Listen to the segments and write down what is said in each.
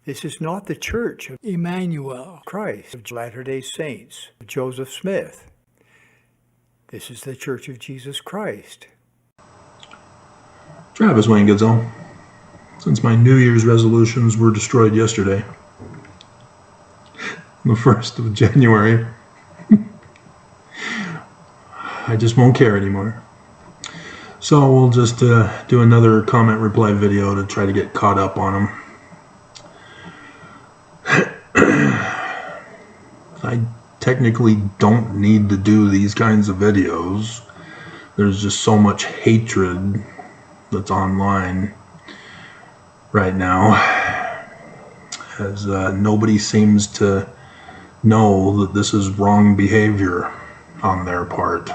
This is not the Church of Emmanuel, Christ of Latter-day Saints, of Joseph Smith. This is the Church of Jesus Christ. Travis Wayne Goodell. Since my New Year's resolutions were destroyed yesterday, the 1st of January, I just won't care anymore. So we'll just do another comment reply video to try to get caught up on them. I technically don't need to do these kinds of videos. There's just so much hatred that's online right now, as nobody seems to know that this is wrong behavior on their part.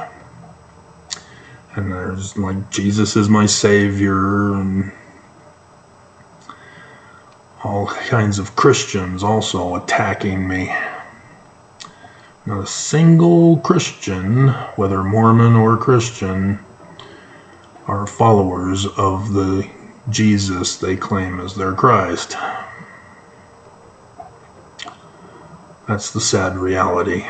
And there's like, Jesus is my savior, and all kinds of Christians also attacking me. Not a single Christian, whether Mormon or Christian, are followers of the Jesus they claim as their Christ. That's the sad reality.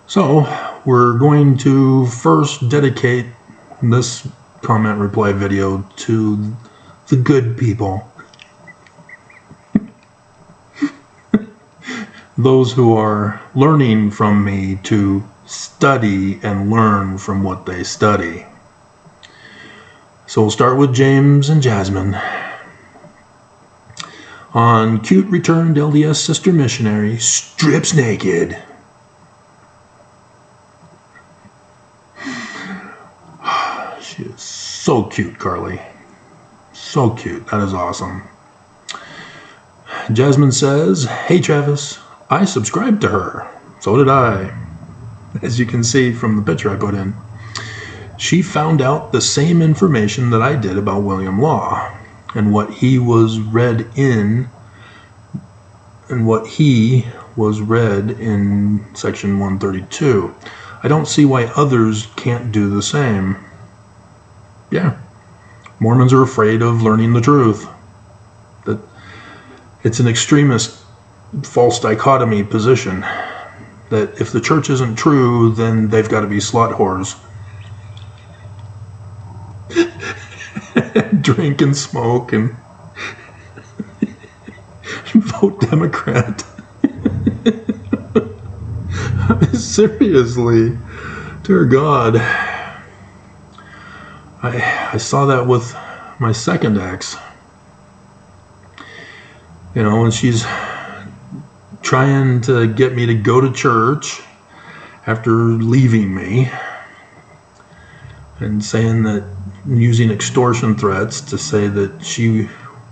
So, we're going to first dedicate this comment reply video to the good people. Those who are learning from me to study and learn from what they study. So we'll start with James and Jasmine. On cute returned LDS sister missionary strips naked. She is so cute, Carly. So cute. That is awesome. Jasmine says, "Hey Travis, I subscribed to her." So did I. As you can see from the picture I put in. She found out the same information that I did about William Law and what he was read in section 132. I don't see why others can't do the same. Yeah. Mormons are afraid of learning the truth. That it's an extremist false dichotomy position. That if the church isn't true, then they've got to be slut whores. Drink and smoke and vote Democrat. Seriously, dear God. I saw that with my second ex. You know, when she's trying to get me to go to church after leaving me and saying that, using extortion threats to say that she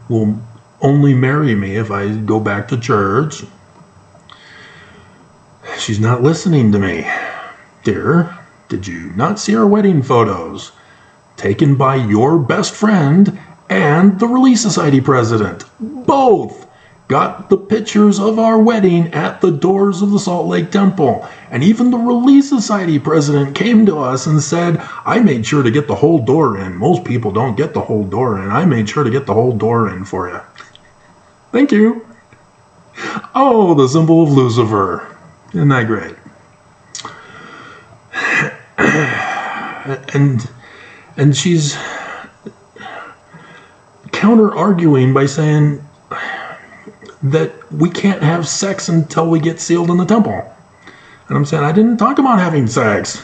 will only marry me if I go back to church. She's not listening to me. Dear, did you not see our wedding photos taken by your best friend and the Relief Society president? Both got the pictures of our wedding at the doors of the Salt Lake Temple. And even the Relief Society president came to us and said, "I made sure to get the whole door in. Most people don't get the whole door in. I made sure to get the whole door in for you." Thank you. Oh, the symbol of Lucifer. Isn't that great? And she's counter-arguing by saying that we can't have sex until we get sealed in the temple. And I'm saying, I didn't talk about having sex.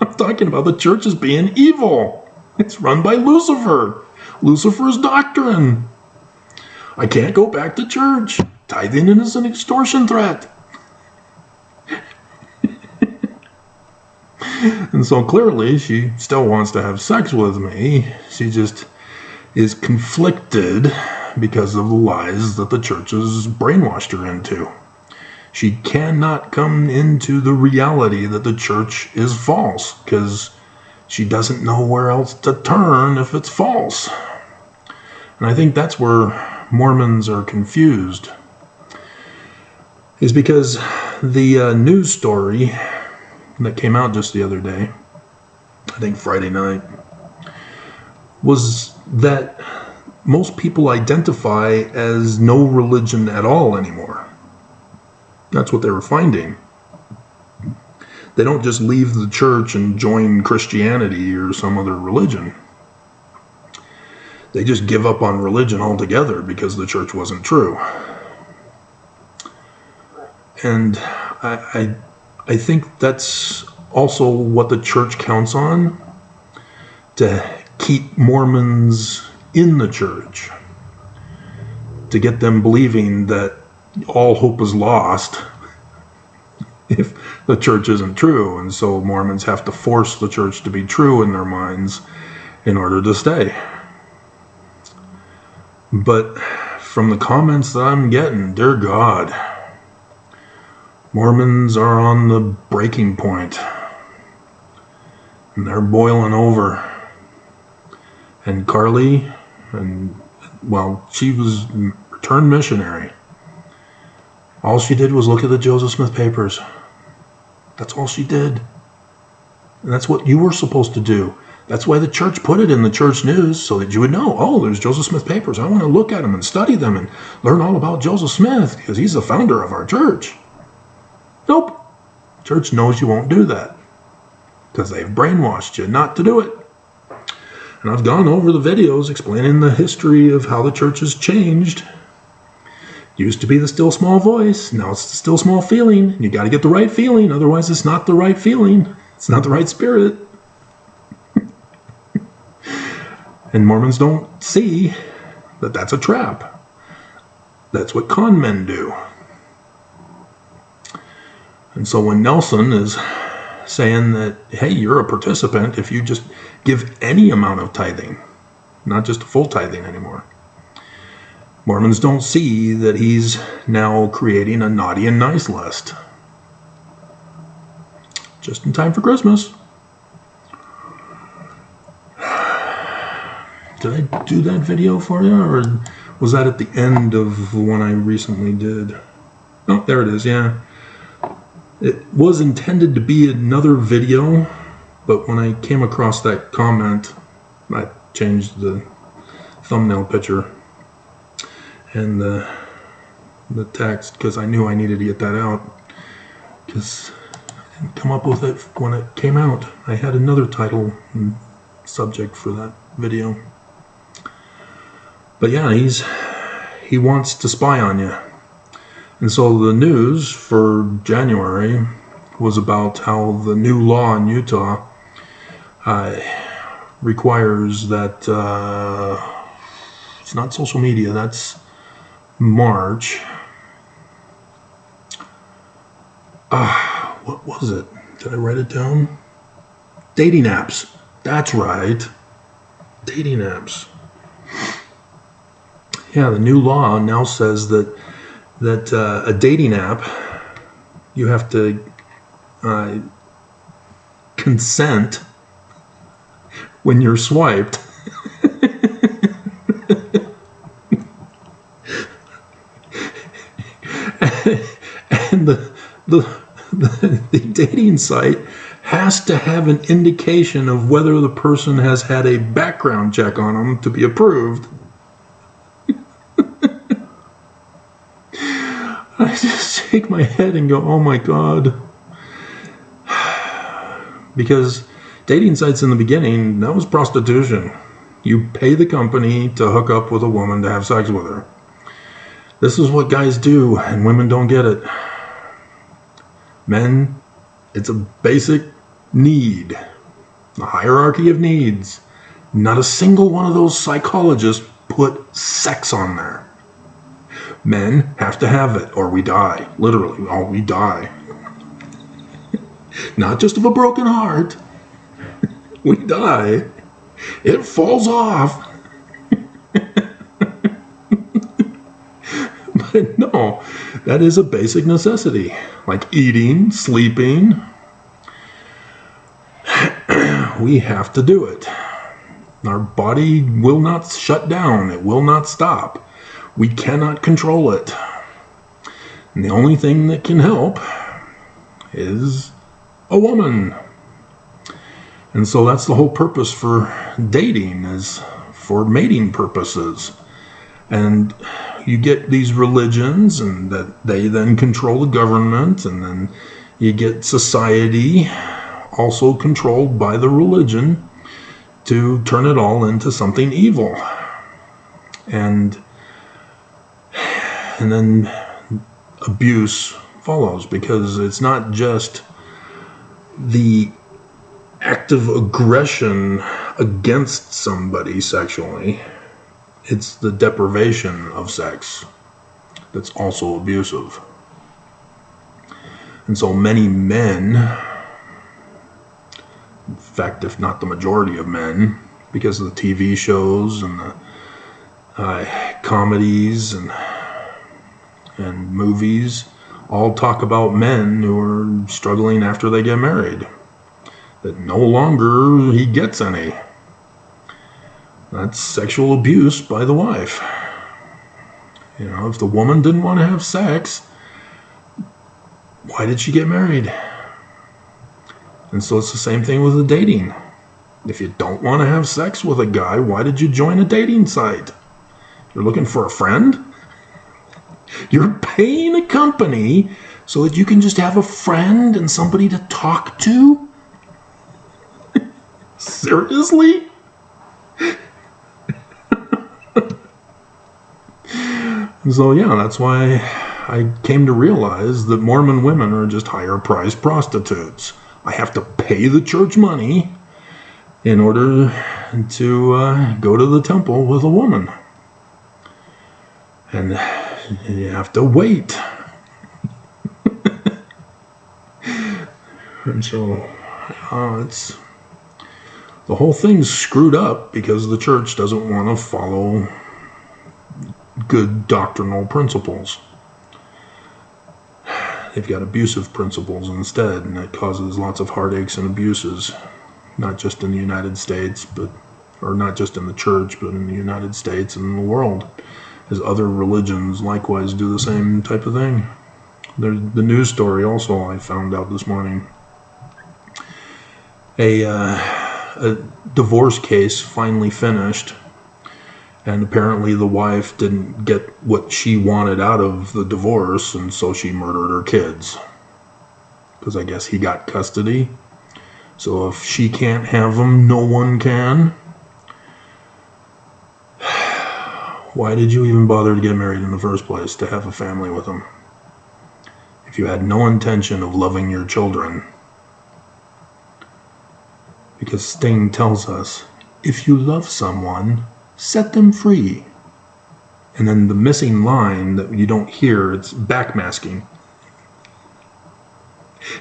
I'm talking about the church as being evil. It's run by Lucifer. Lucifer's doctrine. I can't go back to church. Tithing is an extortion threat. And so clearly she still wants to have sex with me. She just is conflicted because of the lies that the church has brainwashed her into. She cannot come into the reality that the church is false because she doesn't know where else to turn if it's false. And I think that's where Mormons are confused, is because the news story that came out just the other day, I think Friday night, was that most people identify as no religion at all anymore. That's what they were finding. They don't just leave the church and join Christianity or some other religion. They just give up on religion altogether because the church wasn't true. And I think that's also what the church counts on, to keep Mormons in the church, to get them believing that all hope is lost if the church isn't true. And so Mormons have to force the church to be true in their minds in order to stay. But from the comments that I'm getting, dear God, Mormons are on the breaking point. And they're boiling over. And Carly, she was a returned missionary. All she did was look at the Joseph Smith papers. That's all she did. And that's what you were supposed to do. That's why the church put it in the church news, so that you would know, oh, there's Joseph Smith papers. I want to look at them and study them and learn all about Joseph Smith because he's the founder of our church. Nope. Church knows you won't do that because they've brainwashed you not to do it. And I've gone over the videos explaining the history of how the church has changed. Used to be the still small voice. Now it's the still small feeling. You got to get the right feeling. Otherwise, it's not the right feeling. It's not the right spirit. And Mormons don't see that that's a trap. That's what con men do. And so when Nelson is saying that, hey, you're a participant if you just give any amount of tithing, not just full tithing anymore, Mormons don't see that he's now creating a naughty and nice list. Just in time for Christmas. Did I do that video for you, or was that at the end of the one I recently did? Oh, there it is, yeah. It was intended to be another video, but when I came across that comment, I changed the thumbnail picture and the text because I knew I needed to get that out, because I didn't come up with it when it came out. I had another title and subject for that video. But yeah, he wants to spy on you. And so the news for January was about how the new law in Utah requires that, it's not social media, that's March. What was it? Did I write it down? Dating apps. That's right. Dating apps. Yeah, the new law now says that a dating app, you have to consent when you're swiped. And the dating site has to have an indication of whether the person has had a background check on them to be approved. I just shake my head and go, oh my God. Because dating sites in the beginning, that was prostitution. You pay the company to hook up with a woman to have sex with her. This is what guys do, and women don't get it. Men, it's a basic need. A hierarchy of needs. Not a single one of those psychologists put sex on there. Men have to have it, or we die. Literally, we die. Not just of a broken heart. We die. It falls off. But no, that is a basic necessity. Like eating, sleeping. We have to do it. Our body will not shut down. It will not stop. We cannot control it. And the only thing that can help is a woman. And so that's the whole purpose for dating, is for mating purposes. And you get these religions, and that they then control the government, and then you get society also controlled by the religion to turn it all into something evil. And then abuse follows, because it's not just the active aggression against somebody sexually, it's the deprivation of sex that's also abusive. And so many men, in fact, if not the majority of men, because of the TV shows and the comedies and movies, all talk about men who are struggling after they get married, that no longer he gets any. That's sexual abuse by the wife. You know, if the woman didn't want to have sex, why did she get married? And so it's the same thing with the dating. If you don't want to have sex with a guy, why did you join a dating site? You're looking for a friend? You're paying a company so that you can just have a friend and somebody to talk to? Seriously? So yeah, that's why I came to realize that Mormon women are just higher priced prostitutes. I have to pay the church money in order to go to the temple with a woman. And you have to wait. And so it's the whole thing's screwed up because the church doesn't want to follow good doctrinal principles. They've got abusive principles instead, and it causes lots of heartaches and abuses, not just in the United States, or not just in the church, but in the United States and in the world, as other religions likewise do the same type of thing. There's the news story also I found out this morning. A divorce case finally finished, and apparently the wife didn't get what she wanted out of the divorce, and so she murdered her kids. Because I guess he got custody. So if she can't have them, no one can. Why did you even bother to get married in the first place, to have a family with them? If you had no intention of loving your children. Because Sting tells us, if you love someone, set them free. And then the missing line that you don't hear, it's backmasking.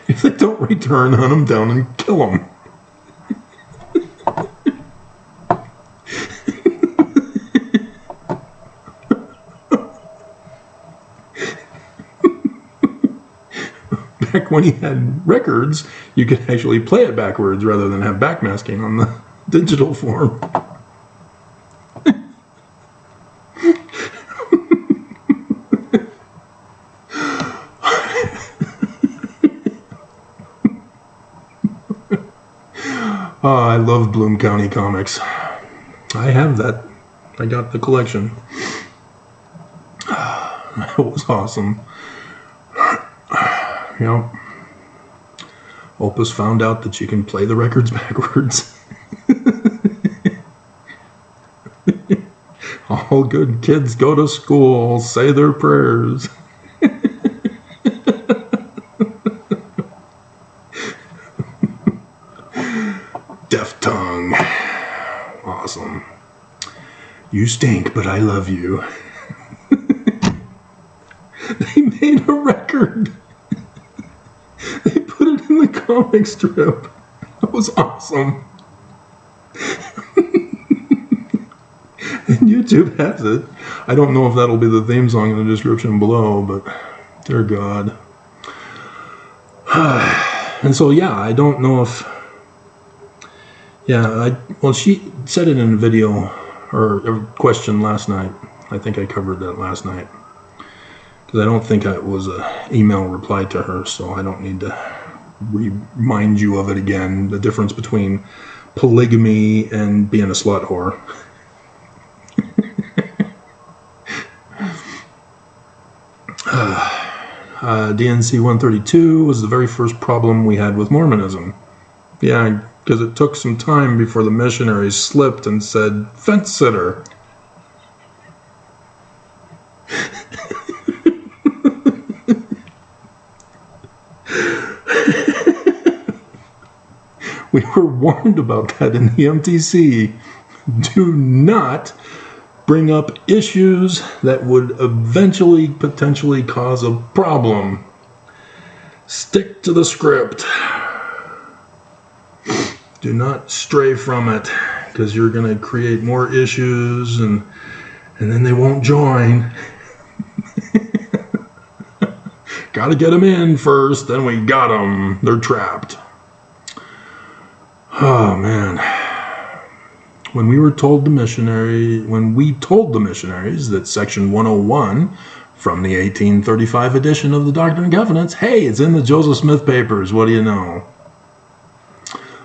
If they don't return, hunt them down and kill them. Back when he had records, you could actually play it backwards rather than have backmasking on the digital form. Oh, I love Bloom County comics. I have that. I got the collection. That was awesome. Yep. Opus found out that you can play the records backwards. All good kids go to school, say their prayers. Deaf tongue. Awesome. You stink, but I love you. They made a record. They put it in the comic strip. That was awesome. And YouTube has it. I don't know if that'll be the theme song in the description below, but dear God. And so, yeah, I don't know if... Yeah, well, she said it in a video or a question last night. I think I covered that last night. Because I don't think it was an email reply to her, so I don't need to remind you of it again. The difference between polygamy and being a slut whore. DNC 132 was the very first problem we had with Mormonism. Yeah, because it took some time before the missionaries slipped and said, "Fence sitter." We were warned about that in the MTC. Do not bring up issues that would eventually potentially cause a problem. Stick to the script. Do not stray from it, because you're going to create more issues and then they won't join. Got to get them in first, then we got them. They're trapped. Oh man. When we told the missionaries that section 101 from the 1835 edition of the Doctrine and Covenants, hey, it's in the Joseph Smith papers, what do you know?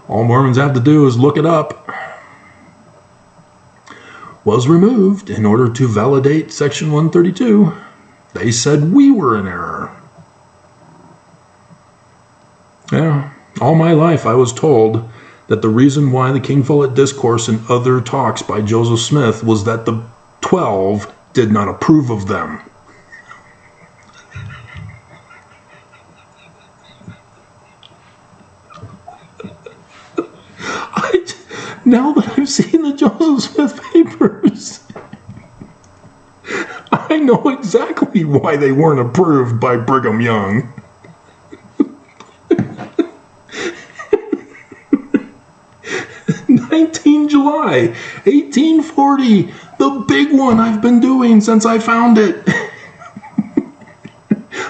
All Mormons have to do is look it up. Was removed in order to validate section 132. They said we were in error. Yeah, all my life I was told that the reason why the King Follett Discourse and other talks by Joseph Smith was that the 12 did not approve of them. Now that I've seen the Joseph Smith papers, I know exactly why they weren't approved by Brigham Young. 19 July 1840, the big one I've been doing since I found it.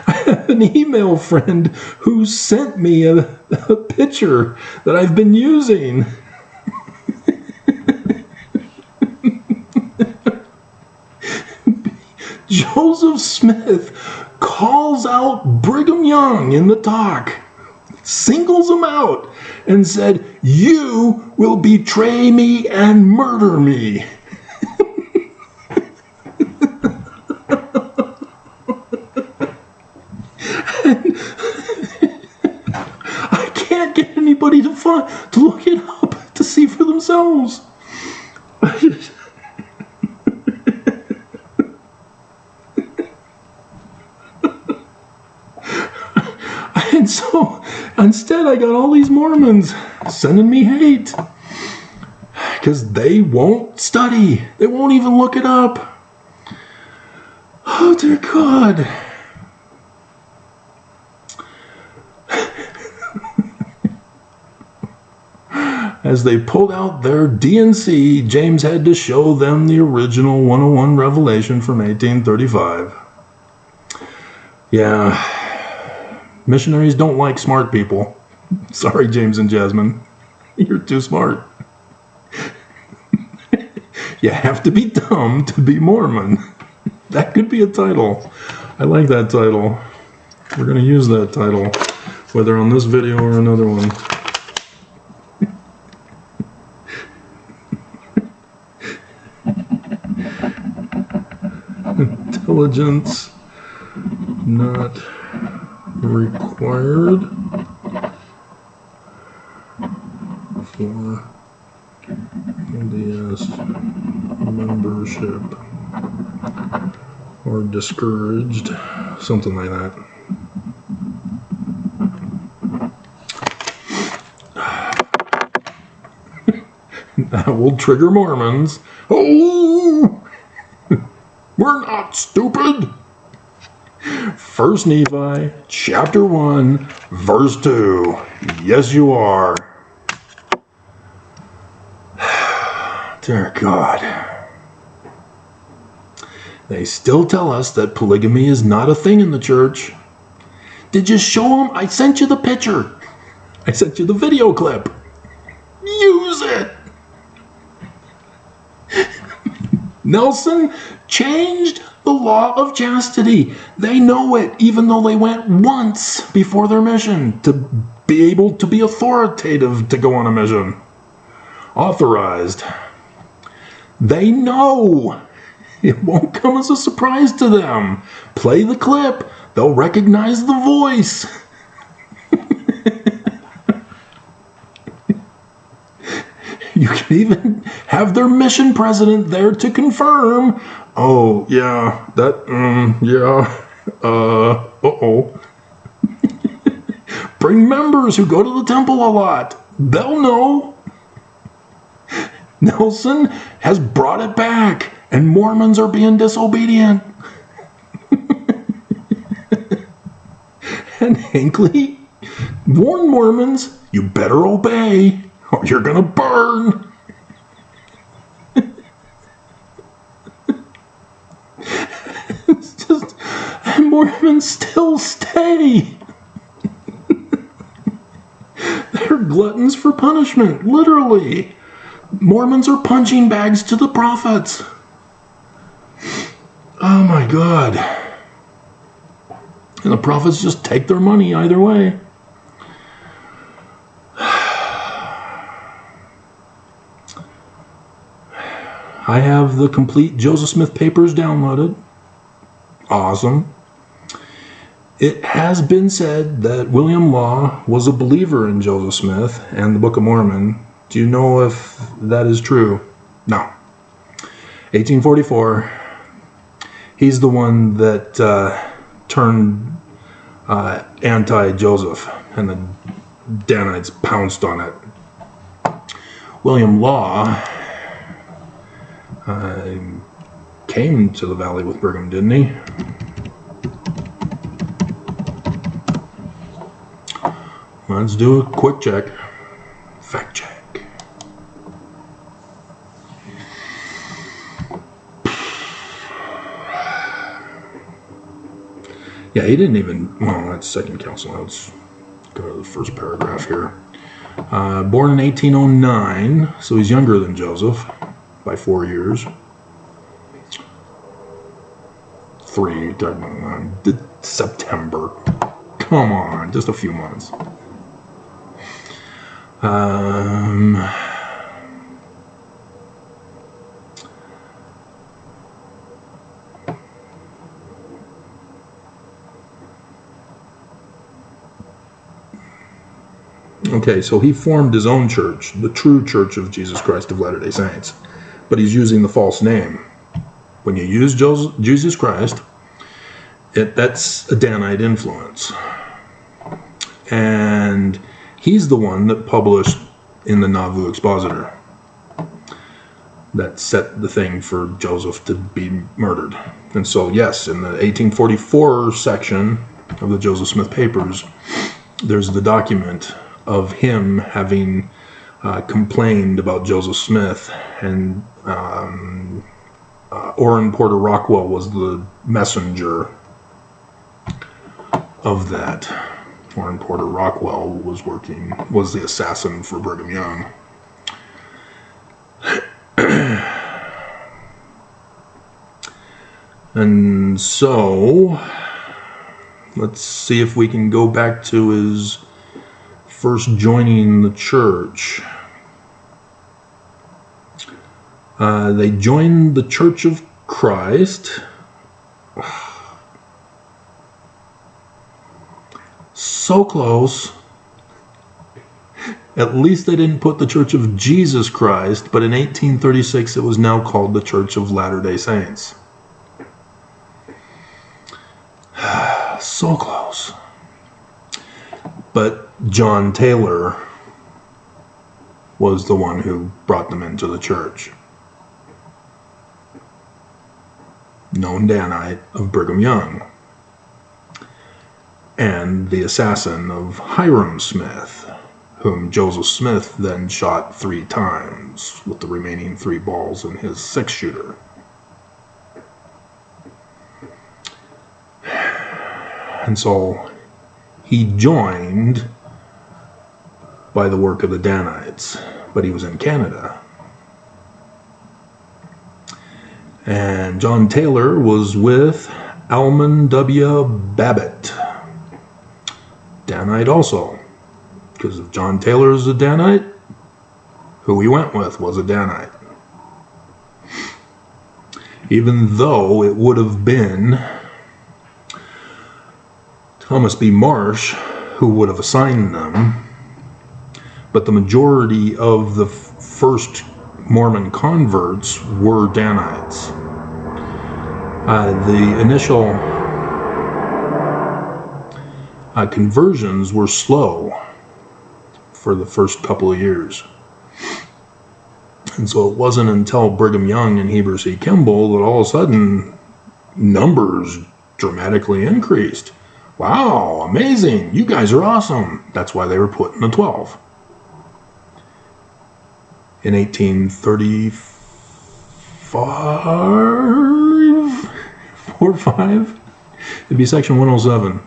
I have an email friend who sent me a picture that I've been using. Joseph Smith calls out Brigham Young in the talk, singles him out, and said, "You will betray me and murder me." I can't get anybody to look it up to see for themselves. And so instead I got all these Mormons sending me hate because they won't study. They won't even look it up. Oh dear God. As they pulled out their DNC, James had to show them the original 101 revelation from 1835. Yeah. Missionaries don't like smart people. Sorry, James and Jasmine. You're too smart. You have to be dumb to be Mormon. That could be a title. I like that title. We're going to use that title, whether on this video or another one. Intelligence not required for LDS membership or discouraged, something like that. That will trigger Mormons. Oh, we're not stupid. 1 Nephi, chapter 1, verse 2. Yes, you are. Dear God. They still tell us that polygamy is not a thing in the church. Did you show them? I sent you the picture. I sent you the video clip. Use it. Nelson changed the law of chastity. They know it, even though they went once before their mission to be able to be authoritative to go on a mission. Authorized. They know. It won't come as a surprise to them. Play the clip. they'll recognize the voice. You can even have their mission president there to confirm. Oh, yeah, uh-oh. Bring members who go to the temple a lot. They'll know. Nelson has brought it back, and Mormons are being disobedient. And Hinckley warned Mormons, you better obey, or you're going to burn. It's just, and Mormons still stay. They're gluttons for punishment, literally. Mormons are punching bags to the prophets. Oh my God. And the prophets just take their money either way. I have the complete Joseph Smith papers downloaded. Awesome. It has been said that William Law was a believer in Joseph Smith and the Book of Mormon. Do you know if that is true? No. 1844. He's the one that turned anti-Joseph, and the Danites pounced on it. William Law came to the valley with Brigham, didn't he? Let's do a quick check. Fact check. Yeah, he didn't even, well, that's second council. Let's go to the first paragraph here. Born in 1809, so he's younger than Joseph by 4 years. 3, September. Come on, just a few months. Okay, so he formed his own church, the True Church of Jesus Christ of Latter-day Saints, but he's using the false name. When you use Jesus Christ, that's a Danite influence. And he's the one that published in the Nauvoo Expositor that set the thing for Joseph to be murdered. And so, yes, in the 1844 section of the Joseph Smith papers, there's the document of him having complained about Joseph Smith, and Orrin Porter Rockwell was the messenger of that. Orrin Porter Rockwell was the assassin for Brigham Young. And so, let's see if we can go back to his first joining the church. They joined the Church of Christ. So close. At least they didn't put the Church of Jesus Christ, but in 1836 it was now called the Church of Latter-day Saints. So close. But John Taylor was the one who brought them into the church. Known Danite of Brigham Young. And the assassin of Hiram Smith, whom Joseph Smith then shot 3 times with the remaining 3 balls in his 6-shooter. And so he joined by the work of the Danites, but he was in Canada. And John Taylor was with Almon W. Babbitt, Danite also, because if John Taylor is a Danite, who he went with was a Danite. Even though it would have been Thomas B. Marsh, who would have assigned them, but the majority of the first Mormon converts were Danites. The initial conversions were slow for the first couple of years. And so it wasn't until Brigham Young and Heber C. Kimball that all of a sudden numbers dramatically increased. Wow, amazing. You guys are awesome. That's why they were put in the 12. In 1835, 4 or 5, it'd be section 107.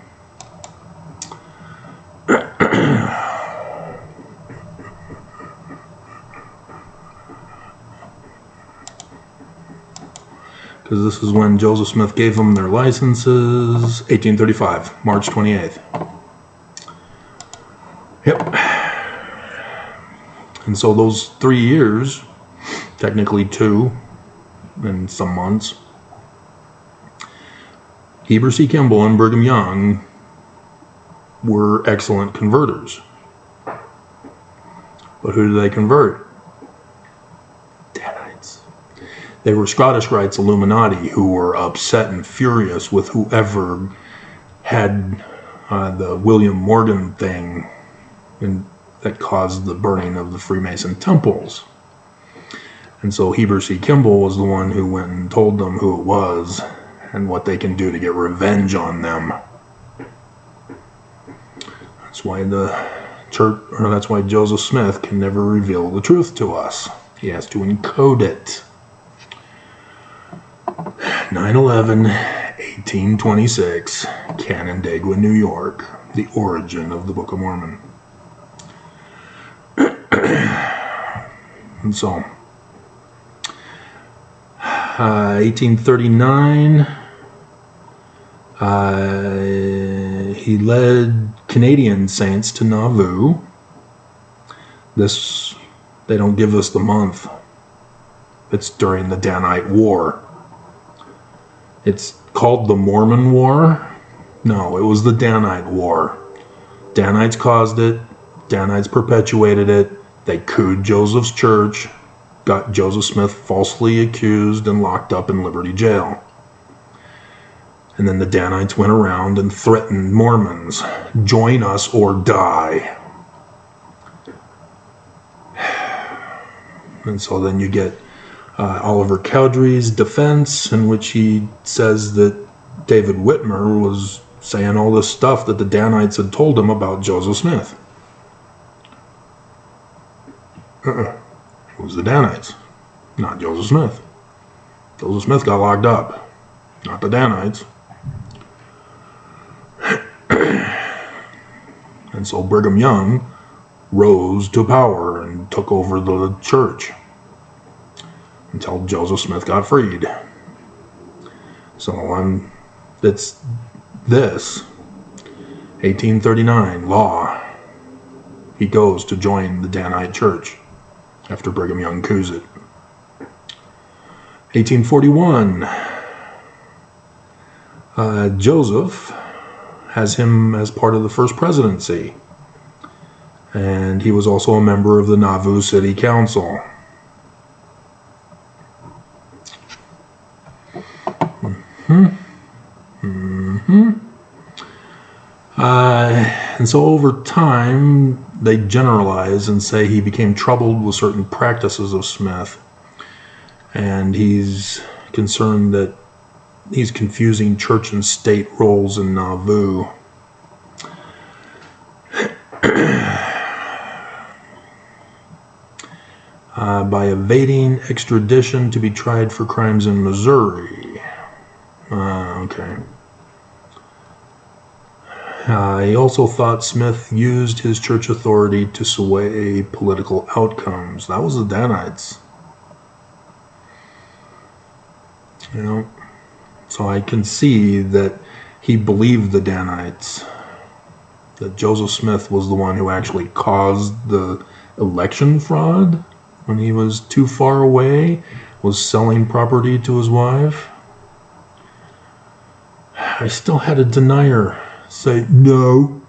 Because this is when Joseph Smith gave them their licenses, 1835, March 28th. Yep. And so those 3 years, technically 2 and some months, Heber C. Kimball and Brigham Young were excellent converters. But who did they convert? Danites. They were Scottish Rites Illuminati who were upset and furious with whoever had the William Morgan thing that caused the burning of the Freemason temples. And so Heber C. Kimball was the one who went and told them who it was and what they can do to get revenge on them. That's why that's why Joseph Smith can never reveal the truth to us. He has to encode it. 9/11, 1826, Canandaigua, New York, the origin of the Book of Mormon. And so, 1839, he led Canadian saints to Nauvoo. They don't give us the month. It's during the Danite War. It's called the Mormon War. No, it was the Danite War. Danites caused it. Danites perpetuated it. They cooed Joseph's church, got Joseph Smith falsely accused and locked up in Liberty Jail. And then the Danites went around and threatened Mormons, join us or die. And so then you get Oliver Cowdery's defense, in which he says that David Whitmer was saying all this stuff that the Danites had told him about Joseph Smith. It was the Danites, not Joseph Smith. Joseph Smith got locked up, not the Danites. And so Brigham Young rose to power and took over the church until Joseph Smith got freed. So it's this 1839 law. He goes to join the Danite church after Brigham Young coups it. 1841, Joseph has him as part of the first presidency, and he was also a member of the Nauvoo City Council. And so over time, they generalize and say he became troubled with certain practices of Smith, and he's concerned that he's confusing church and state roles in Nauvoo. By evading extradition to be tried for crimes in Missouri. Okay. He also thought Smith used his church authority to sway political outcomes. That was the Danites. You know, so I can see that he believed the Danites, that Joseph Smith was the one who actually caused the election fraud when he was too far away, was selling property to his wife. I still had a denier say, no,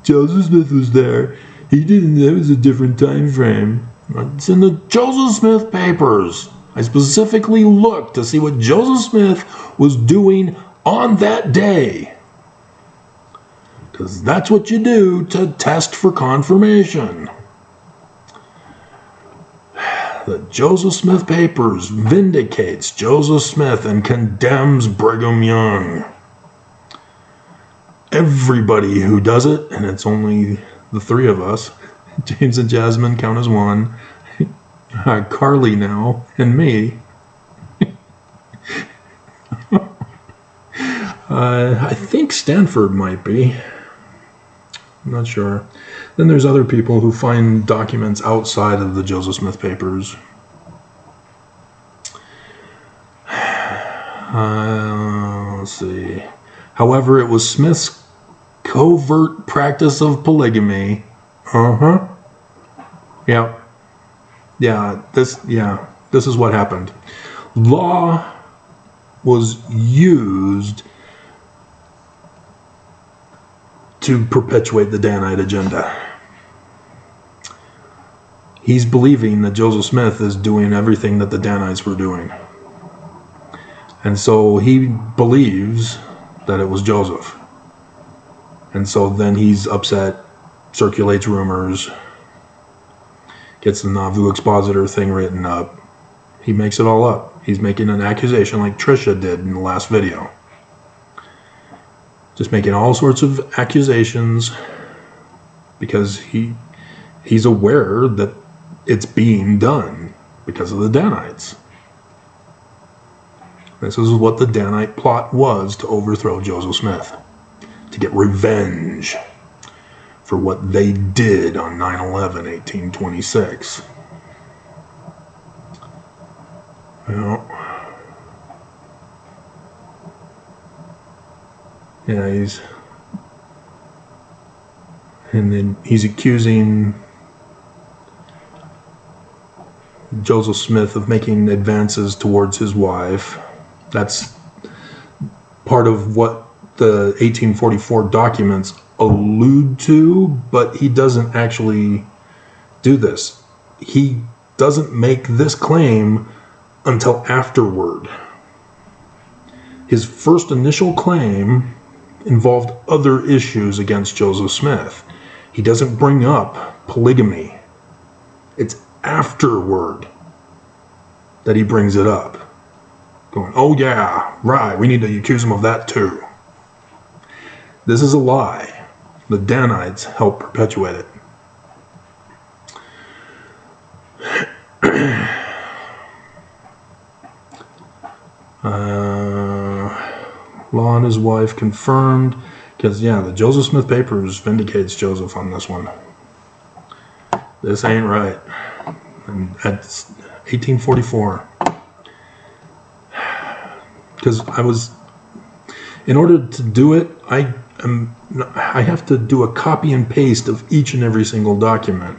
Joseph Smith was there. He didn't, that was a different time frame. It's in the Joseph Smith papers. I specifically looked to see what Joseph Smith was doing on that day. Because that's what you do to test for confirmation. The Joseph Smith papers vindicates Joseph Smith and condemns Brigham Young. Everybody who does it, and it's only the three of us, James and Jasmine count as one, Carly now, and me. I think Stanford might be. I'm not sure. Then there's other people who find documents outside of the Joseph Smith papers. Let's see. However, it was Smith's covert practice of polygamy. Yeah. This is what happened. Law was used to perpetuate the Danite agenda. He's believing that Joseph Smith is doing everything that the Danites were doing. And so he believes that it was Joseph. And so then he's upset, circulates rumors, gets the Nauvoo Expositor thing written up. He makes it all up. He's making an accusation like Trisha did in the last video. Just making all sorts of accusations because he's aware that it's being done because of the Danites. This is what the Danite plot was to overthrow Joseph Smith, to get revenge for what they did on 9/11/1826. He's accusing Joseph Smith of making advances towards his wife. That's part of what the 1844 documents allude to, but he doesn't actually do this. He doesn't make this claim until afterward. His first initial claim involved other issues against Joseph Smith. He doesn't bring up polygamy. It's afterward that he brings it up. Going, oh yeah, right, we need to accuse him of that too. This is a lie. The Danites help perpetuate it. Law and his wife confirmed, because the Joseph Smith papers vindicates Joseph on this one. This ain't right. And that's 1844. Because in order to do it, I have to do a copy and paste of each and every single document.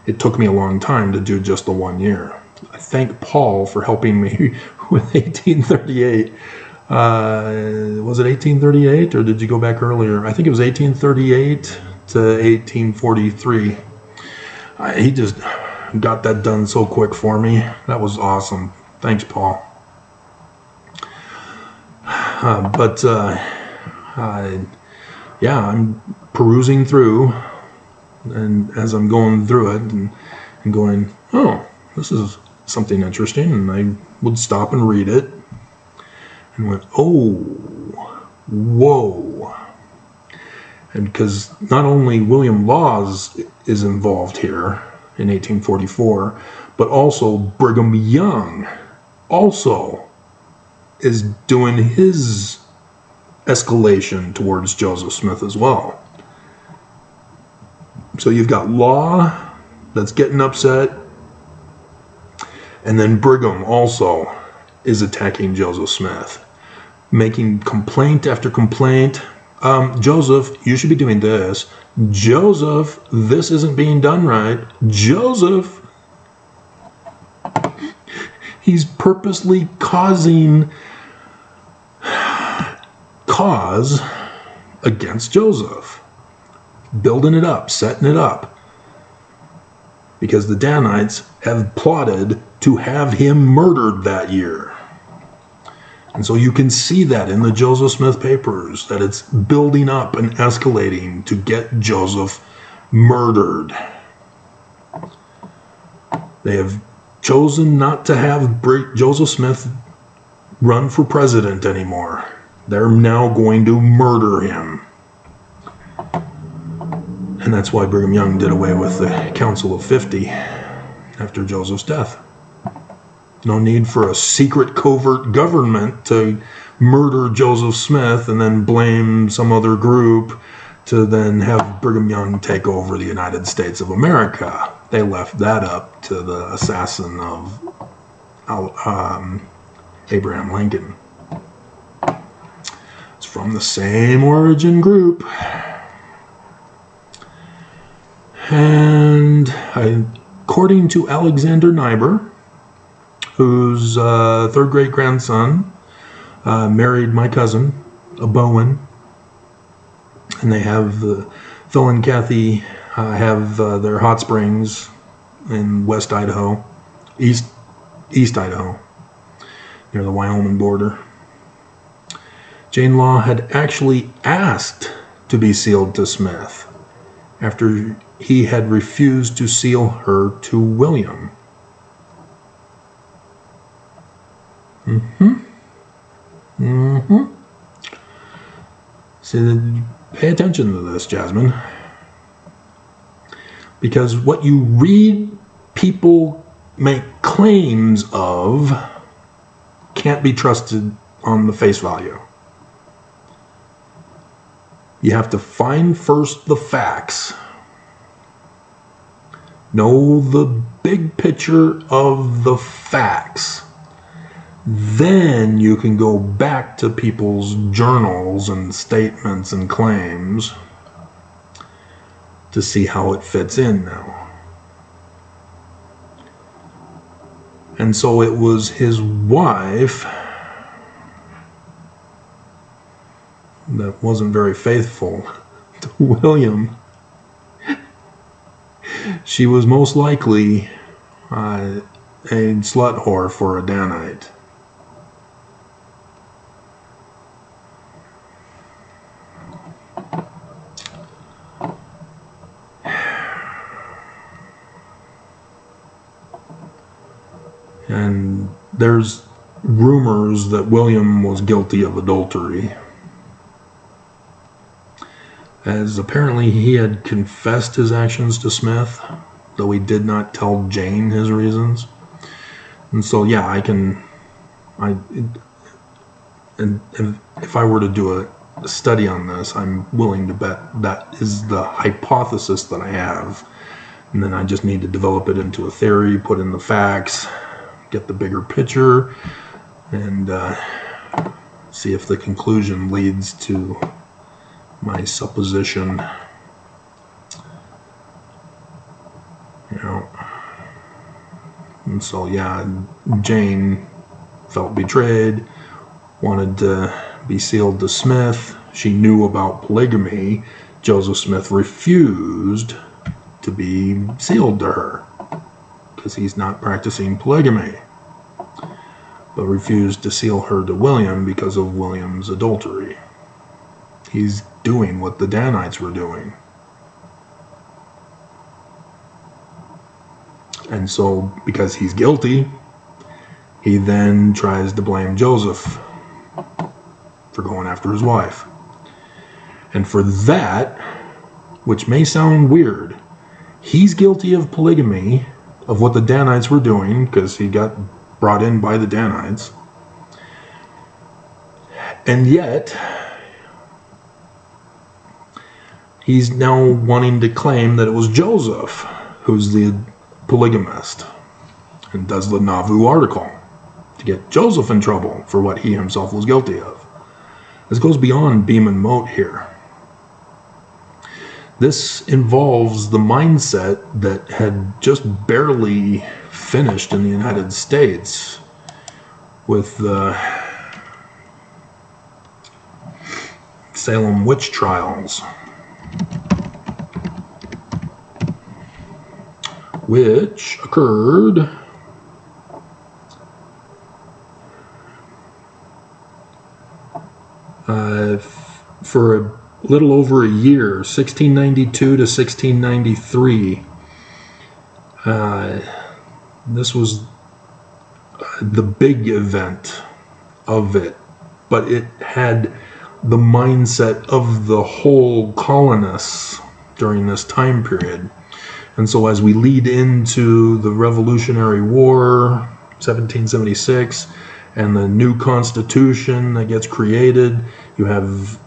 It took me a long time to do just the 1 year. I thank Paul for helping me with 1838. Was it 1838 or did you go back earlier? I think it was 1838 to 1843. He just got that done so quick for me. That was awesome. Thanks, Paul. I'm perusing through, and as I'm going through it and going, oh, this is something interesting, and I would stop and read it and went, oh, whoa. And because not only William Laws is involved here in 1844, but also Brigham Young also is doing his escalation towards Joseph Smith as well. So you've got Law that's getting upset, and then Brigham also is attacking Joseph Smith, making complaint after complaint. Joseph, you should be doing this. Joseph, this isn't being done right. Joseph, he's purposely causing against Joseph, building it up, setting it up, because the Danites have plotted to have him murdered that year. And so you can see that in the Joseph Smith papers, that it's building up and escalating to get Joseph murdered. They have chosen not to have Joseph Smith run for president anymore. They're now going to murder him. And that's why Brigham Young did away with the Council of 50 after Joseph's death. No need for a secret covert government to murder Joseph Smith and then blame some other group to then have Brigham Young take over the United States of America. They left that up to the assassin of Abraham Lincoln. It's from the same origin group. And according to Alexander Niebuhr, whose third great grandson married my cousin, a Bowen, and they have Phil and Kathy have their hot springs in West Idaho, East Idaho, near the Wyoming border. Jane Law had actually asked to be sealed to Smith after he had refused to seal her to William. See, pay attention to this, Jasmine. Because what you read people make claims of can't be trusted on the face value. You have to find first the facts. Know the big picture of the facts. Then you can go back to people's journals and statements and claims to see how it fits in now. And so it was his wife that wasn't very faithful to William. She was most likely a slut whore for a Danite. And there's rumors that William was guilty of adultery, as apparently he had confessed his actions to Smith, though he did not tell Jane his reasons. And so, yeah, if I were to do a study on this, I'm willing to bet that is the hypothesis that I have. And then I just need to develop it into a theory, put in the facts, get the bigger picture, and see if the conclusion leads to my supposition. You know. And so, yeah, Jane felt betrayed, wanted to be sealed to Smith. She knew about polygamy. Joseph Smith refused to be sealed to her because he's not practicing polygamy, but refused to seal her to William because of William's adultery. He's doing what the Danites were doing. And so, because he's guilty, he then tries to blame Joseph for going after his wife. And for that, which may sound weird, he's guilty of polygamy, of what the Danites were doing, because he got brought in by the Danites. And yet, he's now wanting to claim that it was Joseph who's the polygamist, and does the Nauvoo article to get Joseph in trouble for what he himself was guilty of. This goes beyond beam and mote here. This involves the mindset that had just barely finished in the United States with the Salem witch trials, which occurred for a little over a year, 1692 to 1693. This was the big event of it, but it had the mindset of the whole colonists during this time period. And so as we lead into the Revolutionary War, 1776, and the new Constitution that gets created, you have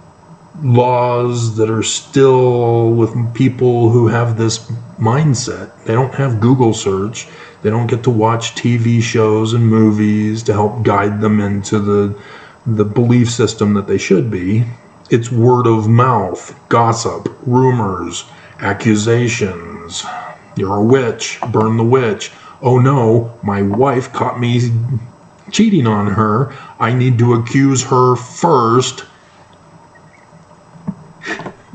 laws that are still with people who have this mindset. They don't have Google search. They don't get to watch TV shows and movies to help guide them into the belief system that they should be. It's word of mouth, gossip, rumors, accusations. You're a witch, burn the witch. Oh no, my wife caught me cheating on her. I need to accuse her first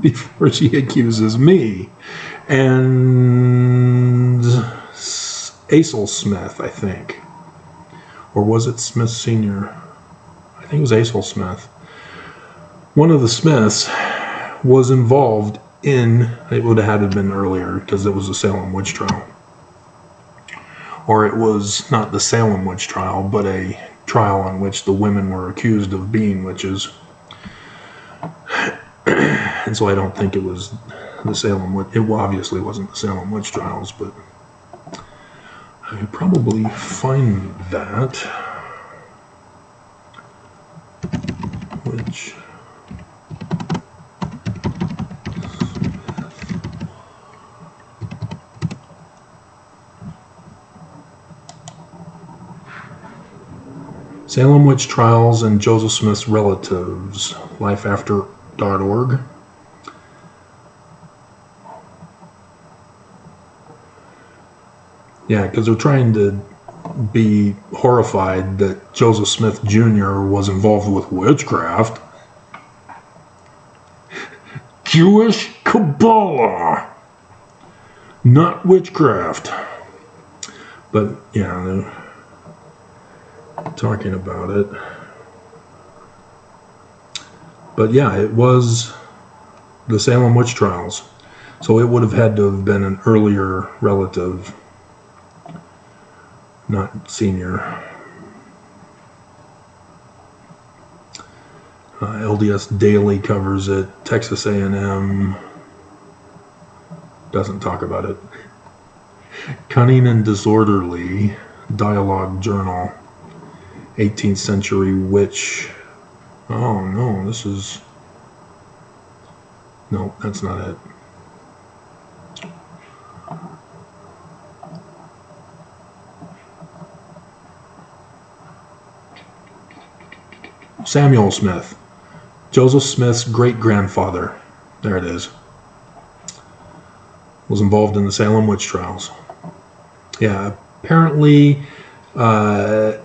before she accuses me. And Asel Smith, I think. Or was it Smith Sr.? I think it was Asel Smith. One of the Smiths was involved in, it would have had to have been earlier because it was a Salem witch trial. Or it was not the Salem witch trial, but a trial in which the women were accused of being witches. And so I don't think it was the Salem witch. It obviously wasn't the Salem witch trials, but I could probably find that. Which Salem Witch Trials and Joseph Smith's Relatives, lifeafter.org. Yeah, because they're trying to be horrified that Joseph Smith Jr. was involved with witchcraft. Jewish Kabbalah, not witchcraft. But, yeah, they're talking about it. But, yeah, it was the Salem witch trials. So it would have had to have been an earlier relative. Not senior. LDS Daily covers it. Texas A&M doesn't talk about it. Cunning and Disorderly Dialogue Journal, 18th Century Witch. Oh no, this is... No, that's not it. Samuel Smith, Joseph Smith's great-grandfather, there it is, was involved in the Salem witch trials. Yeah, apparently a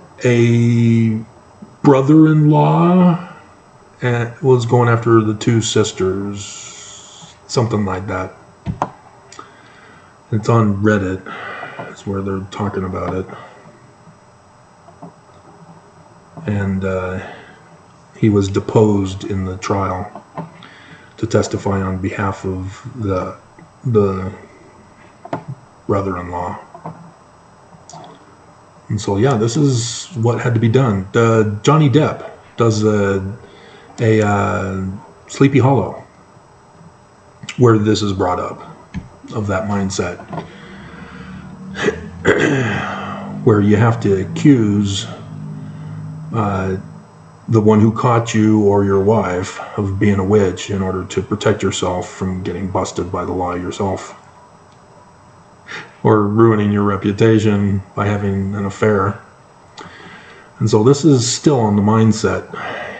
brother-in-law was going after the two sisters, something like that. It's on Reddit, that's where they're talking about it. And he was deposed in the trial to testify on behalf of the brother-in-law. And so, yeah, this is what had to be done. Johnny Depp does a Sleepy Hollow where this is brought up, of that mindset, where you have to accuse the one who caught you or your wife of being a witch in order to protect yourself from getting busted by the law yourself, or ruining your reputation by having an affair. And so this is still on the mindset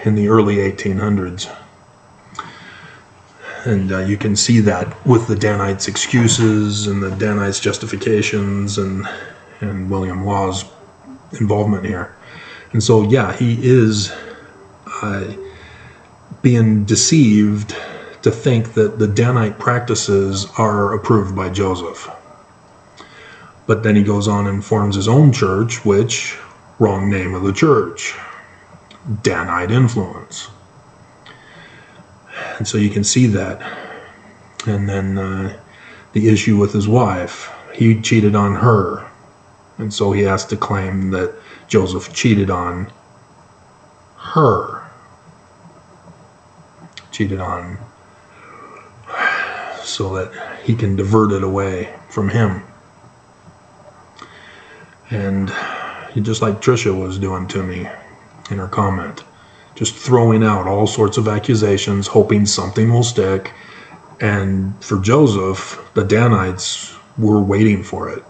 in the early 1800s. And you can see that with the Danite's excuses and the Danite's justifications and William Law's involvement here. And so, yeah, he is being deceived to think that the Danite practices are approved by Joseph. But then he goes on and forms his own church, which, wrong name of the church, Danite influence. And so you can see that. And then the issue with his wife, he cheated on her. And so he has to claim that Joseph cheated on her. Cheated on so that he can divert it away from him. And just like Trisha was doing to me in her comment, just throwing out all sorts of accusations, hoping something will stick. And for Joseph, the Danites were waiting for it.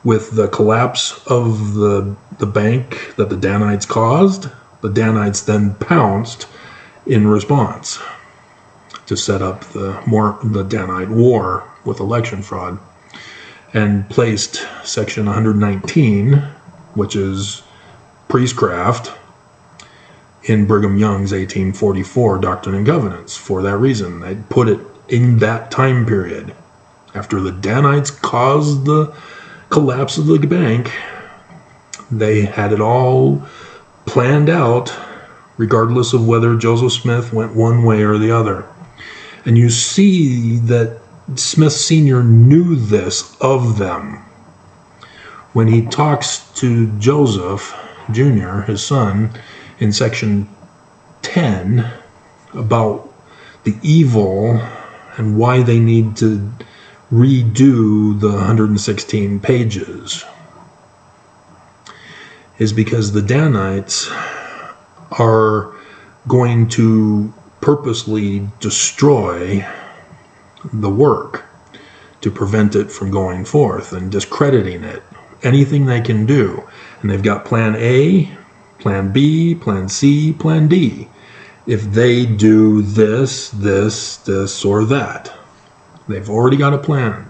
With the collapse of the bank that the Danites caused, the Danites then pounced in response to set up the Danite war with election fraud, and placed Section 119, which is priestcraft, in Brigham Young's 1844 Doctrine and Covenants. For that reason, they put it in that time period. After the Danites caused the collapse of the bank, they had it all planned out, regardless of whether Joseph Smith went one way or the other. And you see that Smith Sr. knew this of them. When he talks to Joseph Jr., his son, in section 10, about the evil and why they need to redo the 116 pages, is because the Danites are going to purposely destroy the work to prevent it from going forth and discrediting it. Anything they can do. And they've got plan A, plan B, plan C, plan D. If they do this, or that. They've already got a plan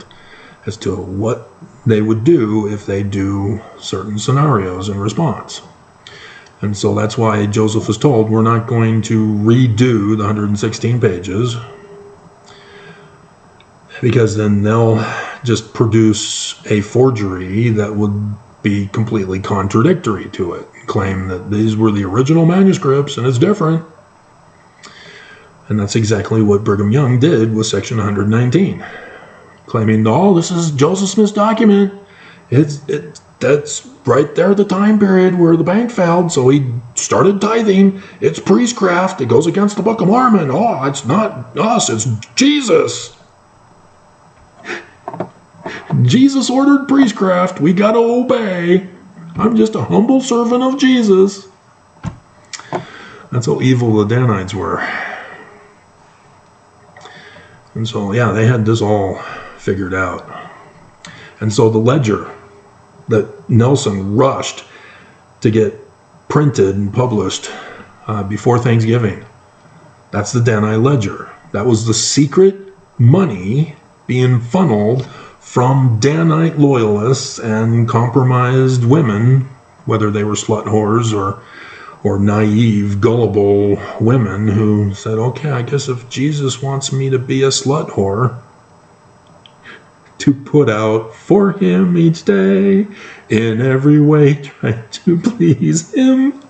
as to what they would do if they do certain scenarios in response. And so that's why Joseph was told, we're not going to redo the 116 pages, because then they'll just produce a forgery that would be completely contradictory to it, claim that these were the original manuscripts and it's different. And that's exactly what Brigham Young did with section 119, claiming, oh, this is Joseph Smith's document. That's right there at the time period where the bank failed, so he started tithing. It's priestcraft. It goes against the Book of Mormon. Oh, it's not us, it's Jesus. Jesus ordered priestcraft. We got to obey. I'm just a humble servant of Jesus. That's how evil the Danites were. And so, yeah, they had this all figured out. And so the ledger that Nelson rushed to get printed and published before Thanksgiving, that's the Danite ledger. That was the secret money being funneled from Danite loyalists and compromised women, whether they were slut whores or naive, gullible women who said, okay, I guess if Jesus wants me to be a slut whore, to put out for him each day, in every way try to please him.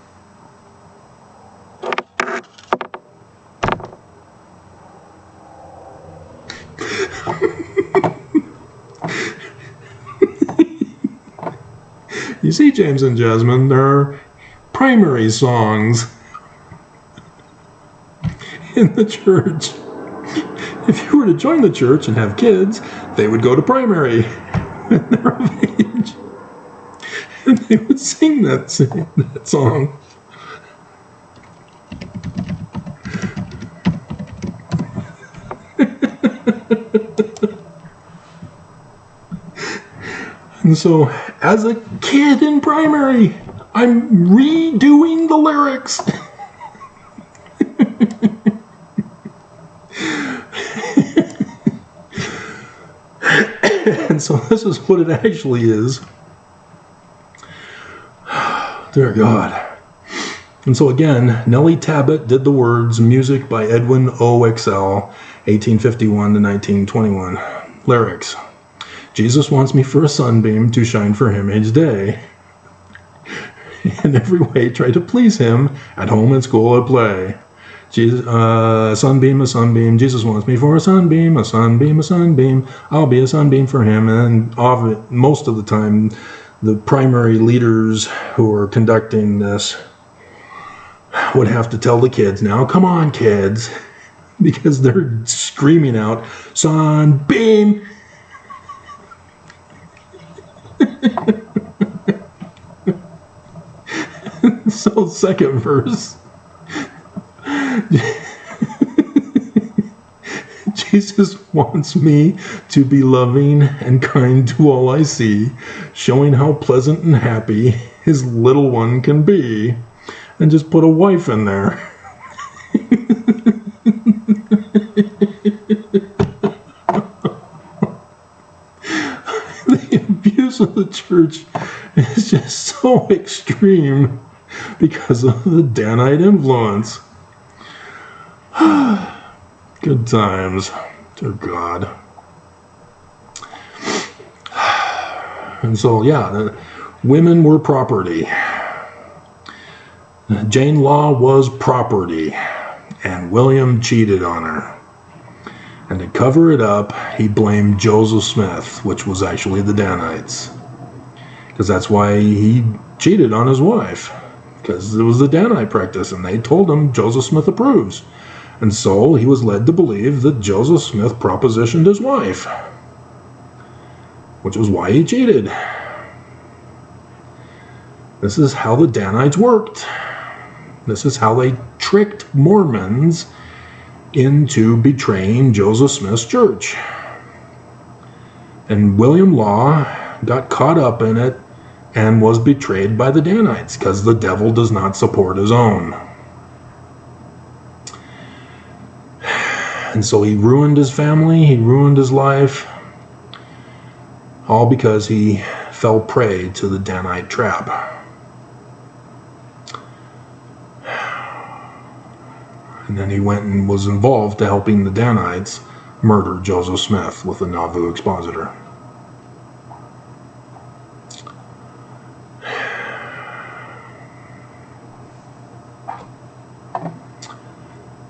You see, James and Jasmine, there are primary songs in the church. If you were to join the church and have kids, they would go to primary when they're of age. And they would sing that song. And so, as a kid in primary, I'm redoing the lyrics. And so this is what it actually is. Dear God. And so again, Nellie Tabbitt did the words, music by Edwin O. Excel, 1851 to 1921. Lyrics. Jesus wants me for a sunbeam to shine for him each day. In every way try to please him, at home, at school, at play. Jesus, a sunbeam, Jesus wants me for a sunbeam, a sunbeam, a sunbeam. I'll be a sunbeam for him. And most of the time, the primary leaders who are conducting this would have to tell the kids, now come on kids, because they're screaming out, sunbeam. So second verse, Jesus wants me to be loving and kind to all I see, showing how pleasant and happy his little one can be. And just put a wife in there. The abuse of the church is just so extreme because of the Danite influence. Good times, dear God. And so, yeah, women were property. Jane Law was property, and William cheated on her. And to cover it up, he blamed Joseph Smith, which was actually the Danites. Because that's why he cheated on his wife. Because it was the Danite practice, and they told him Joseph Smith approves. And so he was led to believe that Joseph Smith propositioned his wife, which was why he cheated. This is how the Danites worked. This is how they tricked Mormons into betraying Joseph Smith's church. And William Law got caught up in it and was betrayed by the Danites because the devil does not support his own. And so he ruined his family, he ruined his life, all because he fell prey to the Danite trap. And then he went and was involved to helping the Danites murder Joseph Smith with a Nauvoo expositor.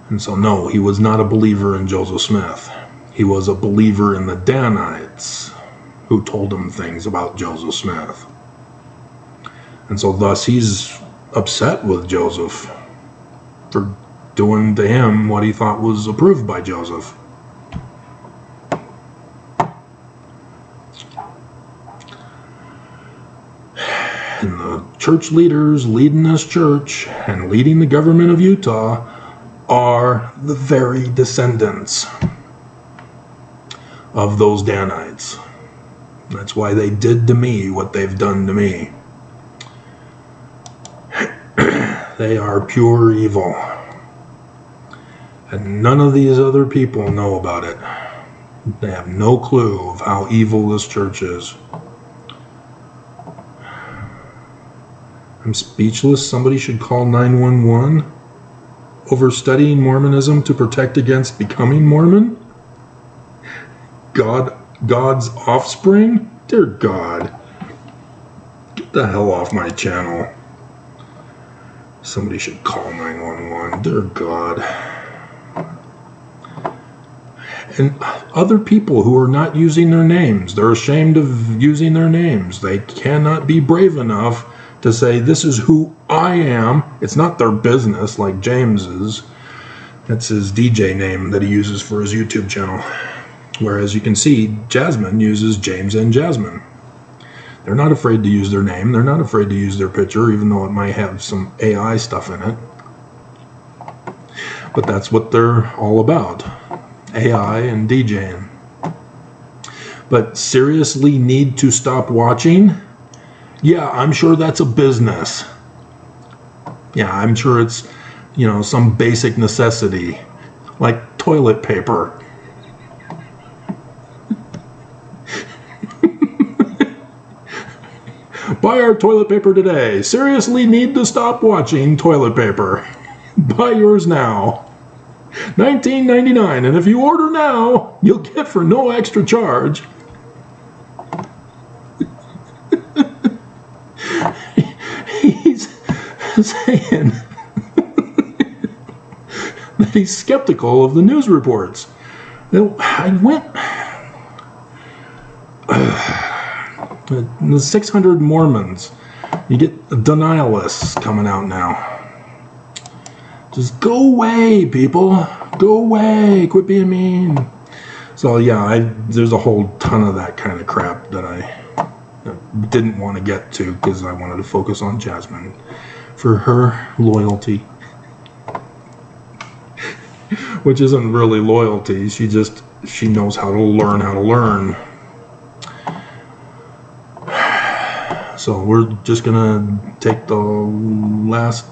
And so no, he was not a believer in Joseph Smith. He was a believer in the Danites who told him things about Joseph Smith. And so thus he's upset with Joseph for doing to him what he thought was approved by Joseph. And the church leaders leading this church and leading the government of Utah are the very descendants of those Danites. That's why they did to me what they've done to me. They are pure evil. And none of these other people know about it. They have no clue of how evil this church is. I'm speechless. Somebody should call 911 over studying Mormonism to protect against becoming Mormon? God's offspring? Dear God. Get the hell off my channel. Somebody should call 911. Dear God. And other people who are not using their names, they're ashamed of using their names. They cannot be brave enough to say, this is who I am. It's not their business like James's. That's his DJ name that he uses for his YouTube channel. Whereas you can see Jasmine uses James and Jasmine. They're not afraid to use their name. They're not afraid to use their picture, even though it might have some AI stuff in it. But that's what they're all about. AI and DJing. But seriously need to stop watching? Yeah, I'm sure that's a business. Yeah, I'm sure it's, some basic necessity, like toilet paper. Buy our toilet paper today. Seriously need to stop watching toilet paper. Buy yours now. $19.99, and if you order now, you'll get for no extra charge. He's saying that he's skeptical of the news reports. Now, I went... the 600 Mormons. You get denialists coming out now. Just go away, people. Go away. Quit being mean. So yeah, there's a whole ton of that kind of crap that I didn't want to get to because I wanted to focus on Jasmine for her loyalty. Which isn't really loyalty. She knows how to learn. So we're just gonna take the last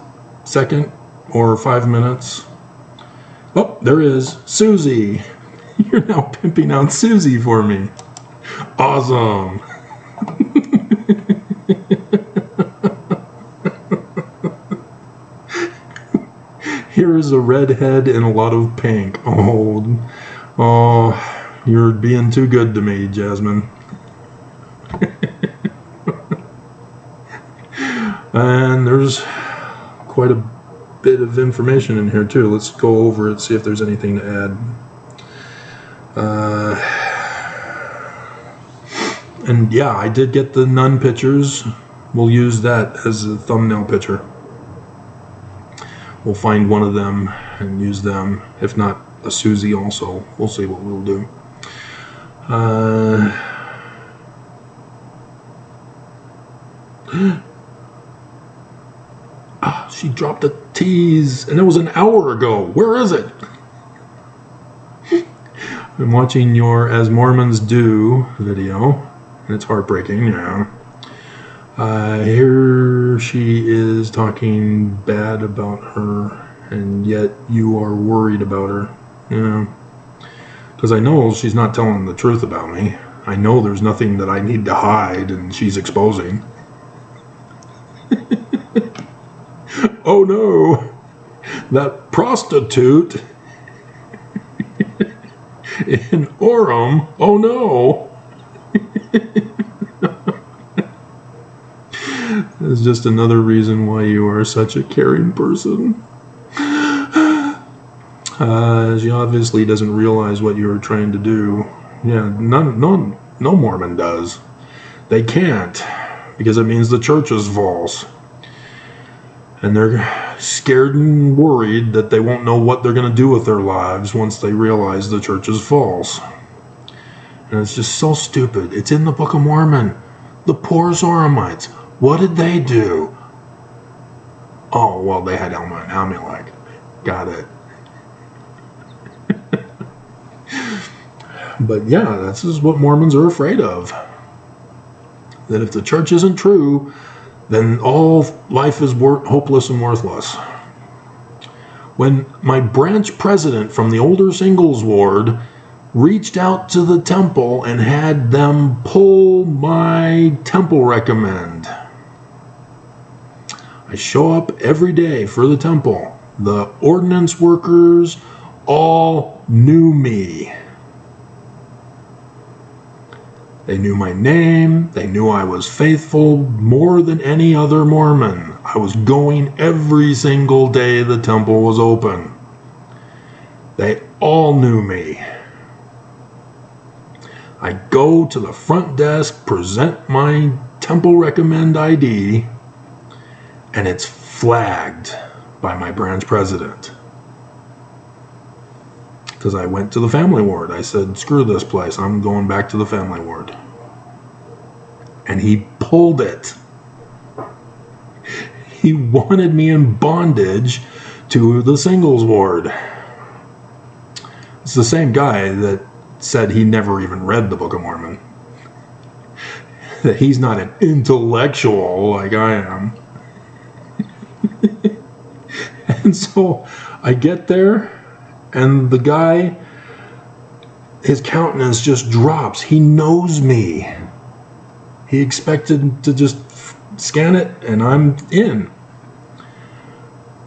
second or 5 minutes. Oh, there is Susie. You're now pimping out Susie for me. Awesome. Here is a redhead in a lot of pink. Oh, you're being too good to me, Jasmine. And there's quite a bit of information in here too. Let's go over it, see if there's anything to add. And yeah, I did get the nun pictures. We'll use that as a thumbnail picture. We'll find one of them and use them. If not, a Susie also. We'll see what we'll do. She dropped a tease, and it was an hour ago. Where is it? I'm watching your As Mormons Do video, and it's heartbreaking, yeah. Here she is talking bad about her, and yet you are worried about her. Yeah. Because I know she's not telling the truth about me. I know there's nothing that I need to hide, and she's exposing. Oh no, that prostitute in Orem, oh no. It's just another reason why you are such a caring person. She obviously doesn't realize what you're trying to do. Yeah, no Mormon does. They can't, because it means the church is false. And they're scared and worried that they won't know what they're going to do with their lives once they realize the church is false. And it's just so stupid. It's in the Book of Mormon. The poor Zoramites. What did they do? Oh, well, they had Alma and Amulek. Got it. But yeah, this is what Mormons are afraid of. That if the church isn't true, then all life is hopeless and worthless. When my branch president from the older singles ward reached out to the temple and had them pull my temple recommend. I show up every day for the temple. The ordinance workers all knew me. They knew my name. They knew I was faithful more than any other Mormon. I was going every single day the temple was open. They all knew me. I go to the front desk, present my temple recommend ID, and it's flagged by my branch president. Because I went to the family ward. I said, screw this place. I'm going back to the family ward. And he pulled it. He wanted me in bondage to the singles ward. It's the same guy that said he never even read the Book of Mormon. That he's not an intellectual like I am. And so I get there, and the guy, his countenance just drops. He knows me. He expected to just scan it, and I'm in.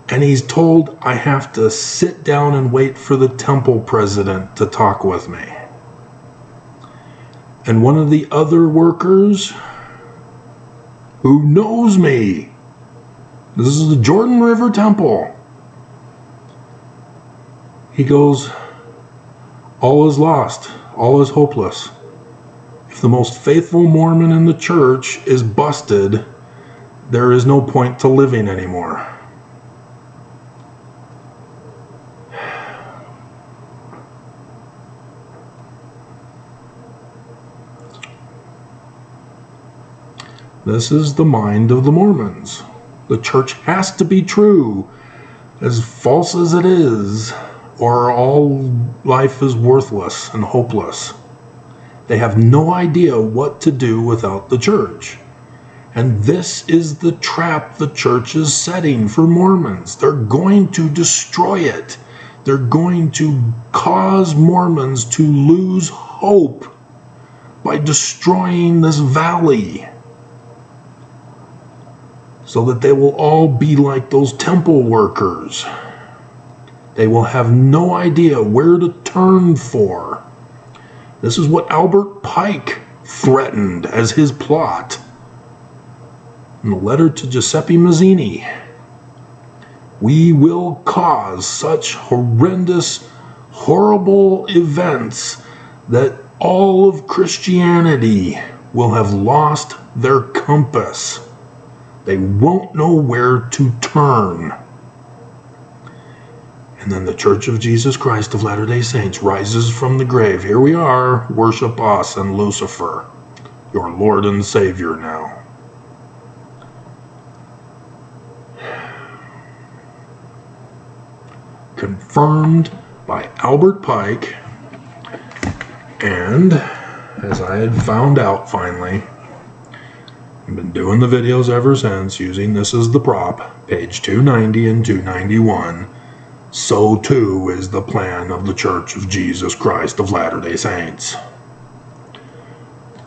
And he's told I have to sit down and wait for the temple president to talk with me. And one of the other workers who knows me, this is the Jordan River Temple, he goes, all is lost, all is hopeless. If the most faithful Mormon in the church is busted, there is no point to living anymore. This is the mind of the Mormons. The church has to be true, as false as it is, or all life is worthless and hopeless. They have no idea what to do without the church. And this is the trap the church is setting for Mormons. They're going to destroy it. They're going to cause Mormons to lose hope by destroying this valley, so that they will all be like those temple workers. They will have no idea where to turn for. This is what Albert Pike threatened as his plot in the letter to Giuseppe Mazzini. We will cause such horrendous, horrible events that all of Christianity will have lost their compass. They won't know where to turn. And then the Church of Jesus Christ of Latter-day Saints rises from the grave. Here we are, worship us and Lucifer, your Lord and Savior now. Confirmed by Albert Pike, and as I had found out finally, I've been doing the videos ever since, using this as the prop, page 290 and 291. So too is the plan of the Church of Jesus Christ of Latter-day Saints.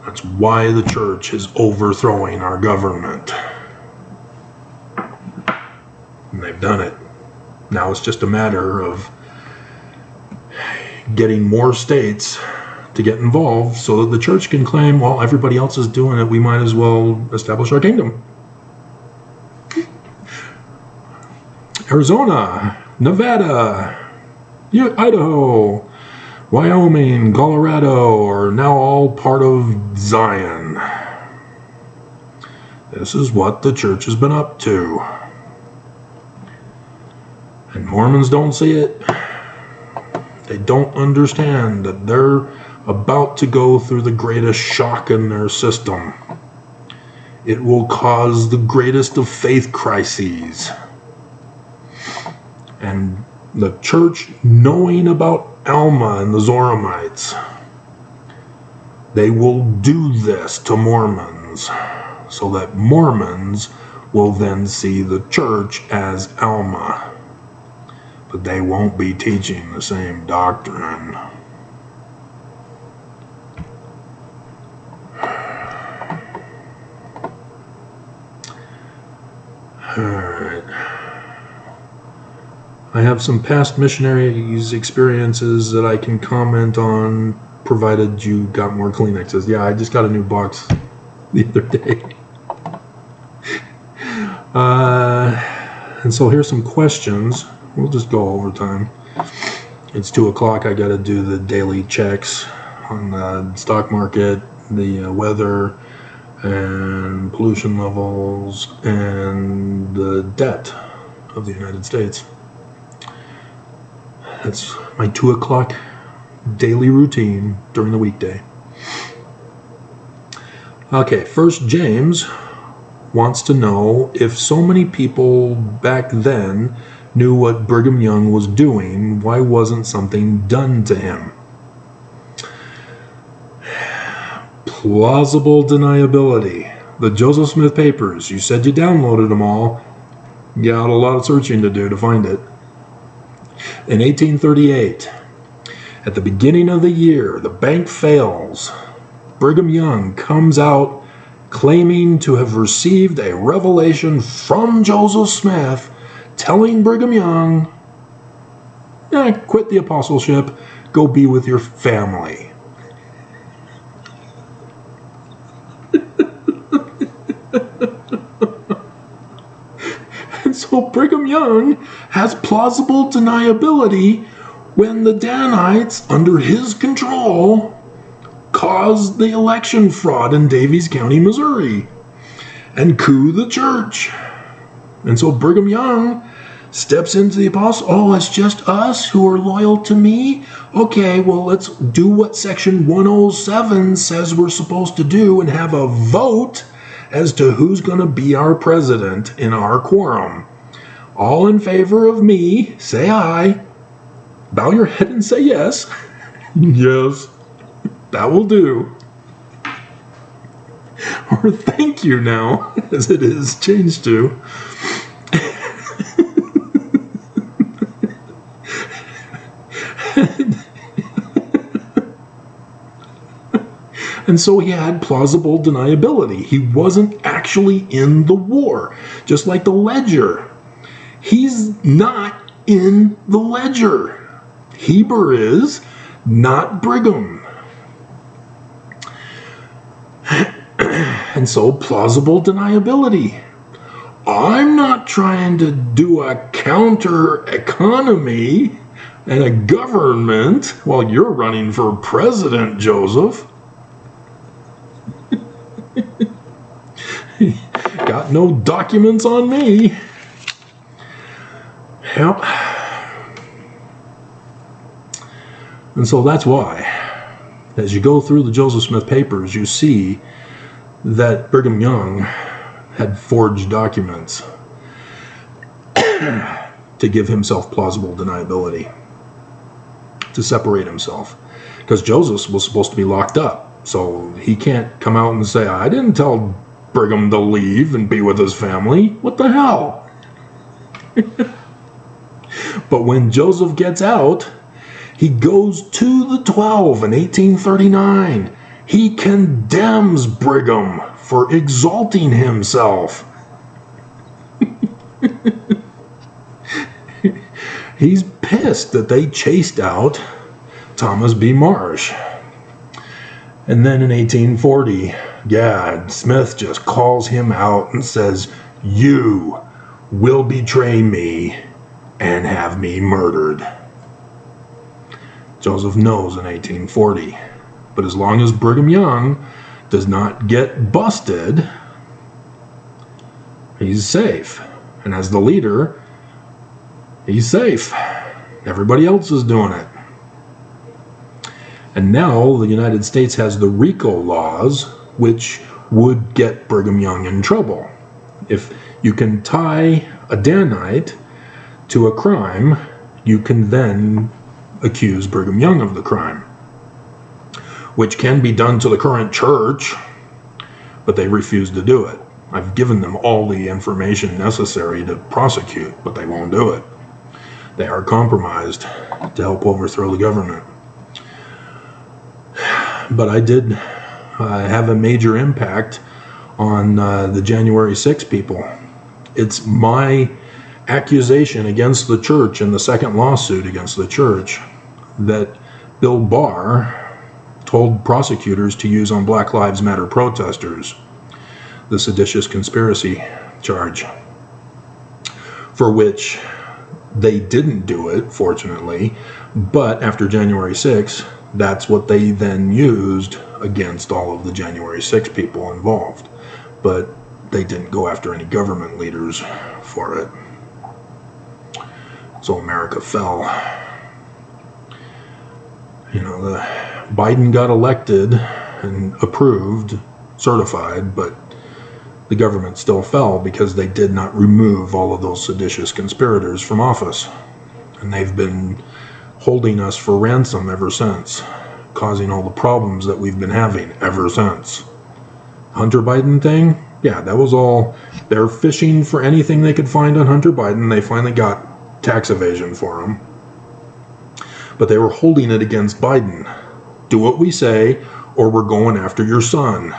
That's why the church is overthrowing our government. And they've done it. Now it's just a matter of getting more states to get involved so that the church can claim, well, everybody else is doing it, we might as well establish our kingdom. Arizona, Nevada, Idaho, Wyoming, Colorado are now all part of Zion. This is what the church has been up to. And Mormons don't see it. They don't understand that they're about to go through the greatest shock in their system. It will cause the greatest of faith crises. And the church, knowing about Alma and the Zoramites, they will do this to Mormons, so that Mormons will then see the church as Alma. But they won't be teaching the same doctrine. Alright. I have some past missionaries' experiences that I can comment on, provided you got more Kleenexes. Yeah, I just got a new box the other day. And so here's some questions. We'll just go over time. It's 2 o'clock. I got to do the daily checks on the stock market, the weather, and pollution levels, and the debt of the United States. That's my 2 o'clock daily routine during the weekday. Okay, first James wants to know if so many people back then knew what Brigham Young was doing, why wasn't something done to him? Plausible deniability. The Joseph Smith papers, you said you downloaded them all. You got a lot of searching to do to find it. In 1838, at the beginning of the year, the bank fails. Brigham Young comes out claiming to have received a revelation from Joseph Smith telling Brigham Young, quit the apostleship, go be with your family. And so Brigham Young has plausible deniability when the Danites, under his control, caused the election fraud in Daviess County, Missouri, and coup the church. And so Brigham Young steps into the apostle. Oh, it's just us who are loyal to me? Okay, well, let's do what Section 107 says we're supposed to do and have a vote as to who's going to be our president in our quorum. All in favor of me, say aye. Bow your head and say yes. Yes, that will do. Or thank you now, as it is changed to. And so he had plausible deniability. He wasn't actually in the war. Just like the ledger. He's not in the ledger. Heber is, not Brigham. And so plausible deniability. I'm not trying to do a counter economy and a government while you're running for president, Joseph. Got no documents on me. Yep. And so that's why, as you go through the Joseph Smith papers, you see that Brigham Young had forged documents to give himself plausible deniability, to separate himself. Because Joseph was supposed to be locked up, so he can't come out and say, I didn't tell Brigham to leave and be with his family. What the hell? But when Joseph gets out, he goes to the 12 in 1839. He condemns Brigham for exalting himself. He's pissed that they chased out Thomas B. Marsh. And then in 1840, Smith just calls him out and says, you will betray me and have me murdered. Joseph knows in 1840. But as long as Brigham Young does not get busted, he's safe. And as the leader, he's safe. Everybody else is doing it. And now the United States has the RICO laws, which would get Brigham Young in trouble. If you can tie a Danite to a crime, you can then accuse Brigham Young of the crime, which can be done to the current church, but they refuse to do it. I've given them all the information necessary to prosecute, but they won't do it. They are compromised to help overthrow the government. But I did have a major impact on the January 6 people. It's my accusation against the church in the second lawsuit against the church that Bill Barr told prosecutors to use on Black Lives Matter protesters, the seditious conspiracy charge, for which they didn't do it, fortunately, but after January 6, that's what they then used against all of the January 6 people involved. But they didn't go after any government leaders for it. So America fell. You know, Biden got elected and approved, certified, but the government still fell because they did not remove all of those seditious conspirators from office. And they've been holding us for ransom ever since, causing all the problems that we've been having ever since. Hunter Biden thing? Yeah, that was all. They're fishing for anything they could find on Hunter Biden. They finally got tax evasion for him. But they were holding it against Biden. Do what we say, or we're going after your son.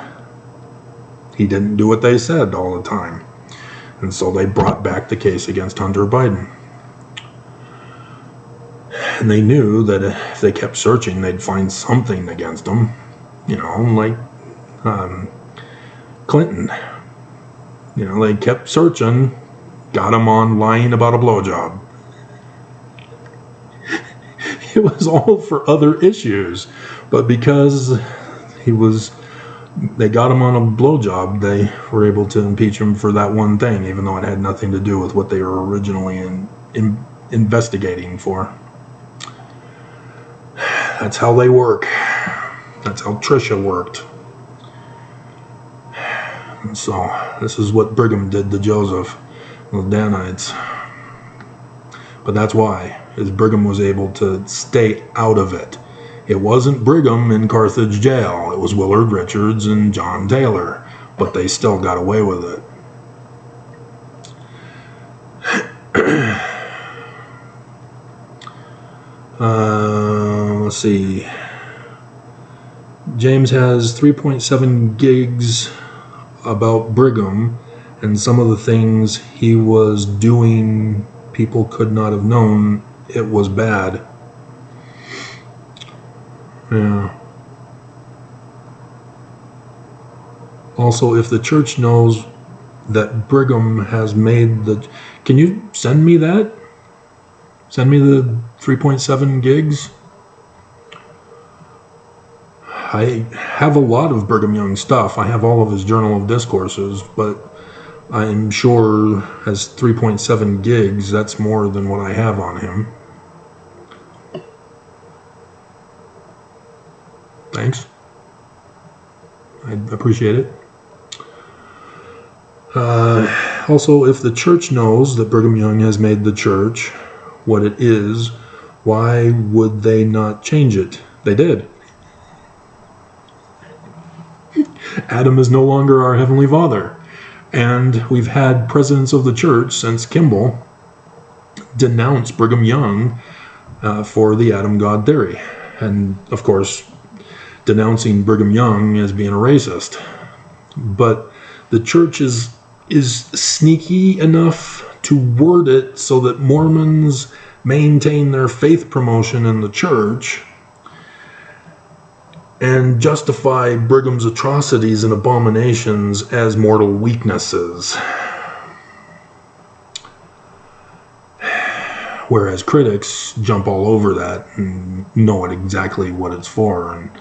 He didn't do what they said all the time. And so they brought back the case against Hunter Biden. And they knew that if they kept searching, they'd find something against him. Like Clinton. They kept searching, got him on lying about a blowjob. It was all for other issues, but because they got him on a blowjob, they were able to impeach him for that one thing, even though it had nothing to do with what they were originally investigating for. That's how they work. That's how Trisha worked. And so this is what Brigham did to Joseph with Danites. But that's why, is Brigham was able to stay out of it. It wasn't Brigham in Carthage jail. It was Willard Richards and John Taylor. But they still got away with it. Let's see. James has 3.7 gigs about Brigham, and some of the things he was doing people could not have known it was bad. Yeah. Also, if the church knows that Brigham has made the... Can you send me that? Send me the 3.7 gigs? I have a lot of Brigham Young stuff. I have all of his Journal of Discourses, but I'm sure as 3.7 gigs, that's more than what I have on him. Thanks. I appreciate it. Also, if the church knows that Brigham Young has made the church what it is, why would they not change it? They did. Adam is no longer our Heavenly Father. And we've had presidents of the church since Kimball denounce Brigham Young for the Adam God theory. And, of course, denouncing Brigham Young as being a racist. But the church is sneaky enough to word it so that Mormons maintain their faith promotion in the church and justify Brigham's atrocities and abominations as mortal weaknesses. Whereas critics jump all over that and know exactly what it's for, and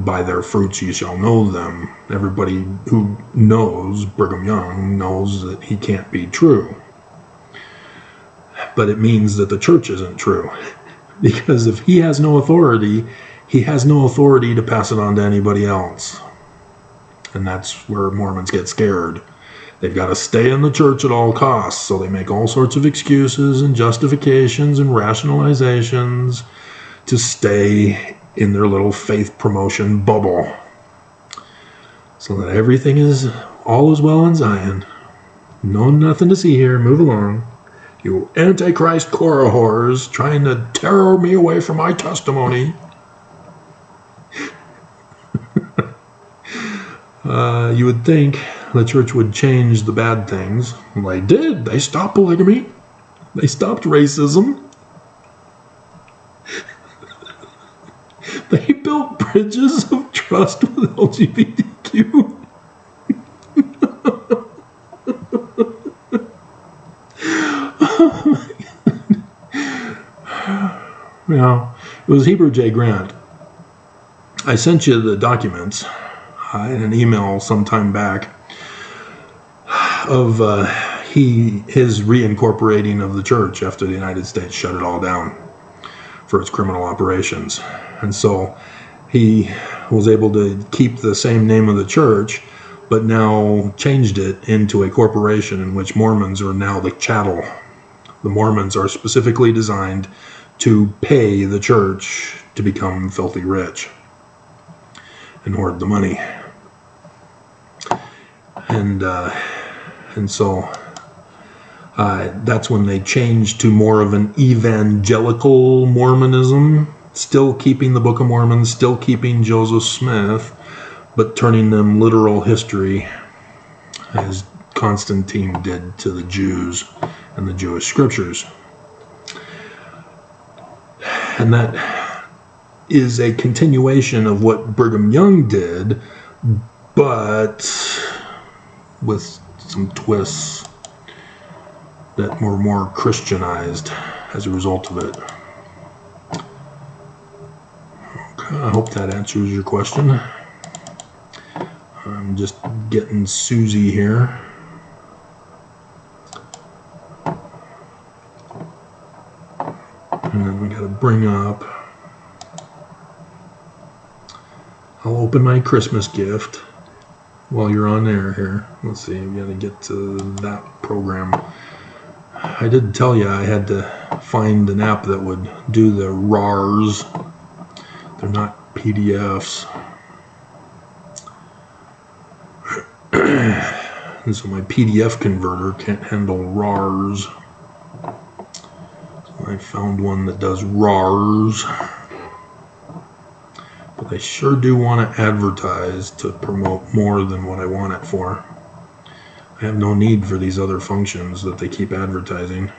by their fruits you shall know them. Everybody who knows Brigham Young knows that he can't be true. But it means that the church isn't true. Because if he has no authority, he has no authority to pass it on to anybody else. And that's where Mormons get scared. They've got to stay in the church at all costs, so they make all sorts of excuses and justifications and rationalizations to stay in their little faith promotion bubble. So that everything is, all is well in Zion. No, nothing to see here, move along. You Antichrist Korah whores trying to tear me away from my testimony. You would think the church would change the bad things. Well, they did. They stopped polygamy. They stopped racism. They built bridges of trust with LGBTQ. Yeah, it was Heber J. Grant. I sent you the documents in an email sometime back of his reincorporating of the church after the United States shut it all down for its criminal operations. And so he was able to keep the same name of the church, but now changed it into a corporation in which Mormons are now the chattel. The Mormons are specifically designed to pay the church to become filthy rich and hoard the money. And so that's when they changed to more of an evangelical Mormonism, still keeping the Book of Mormon, still keeping Joseph Smith, but turning them literal history as Constantine did to the Jews and the Jewish scriptures. And that is a continuation of what Brigham Young did, but with some twists that were more Christianized as a result of it. Okay, I hope that answers your question. I'm just getting Susie here. And then we gotta bring up, I'll open my Christmas gift while you're on air here. Let's see, we gotta get to that program. I did tell you I had to find an app that would do the RARs. They're not PDFs. And so my PDF converter can't handle RARs. So I found one that does RARs. But I sure do want to advertise to promote more than what I want it for. I have no need for these other functions that they keep advertising.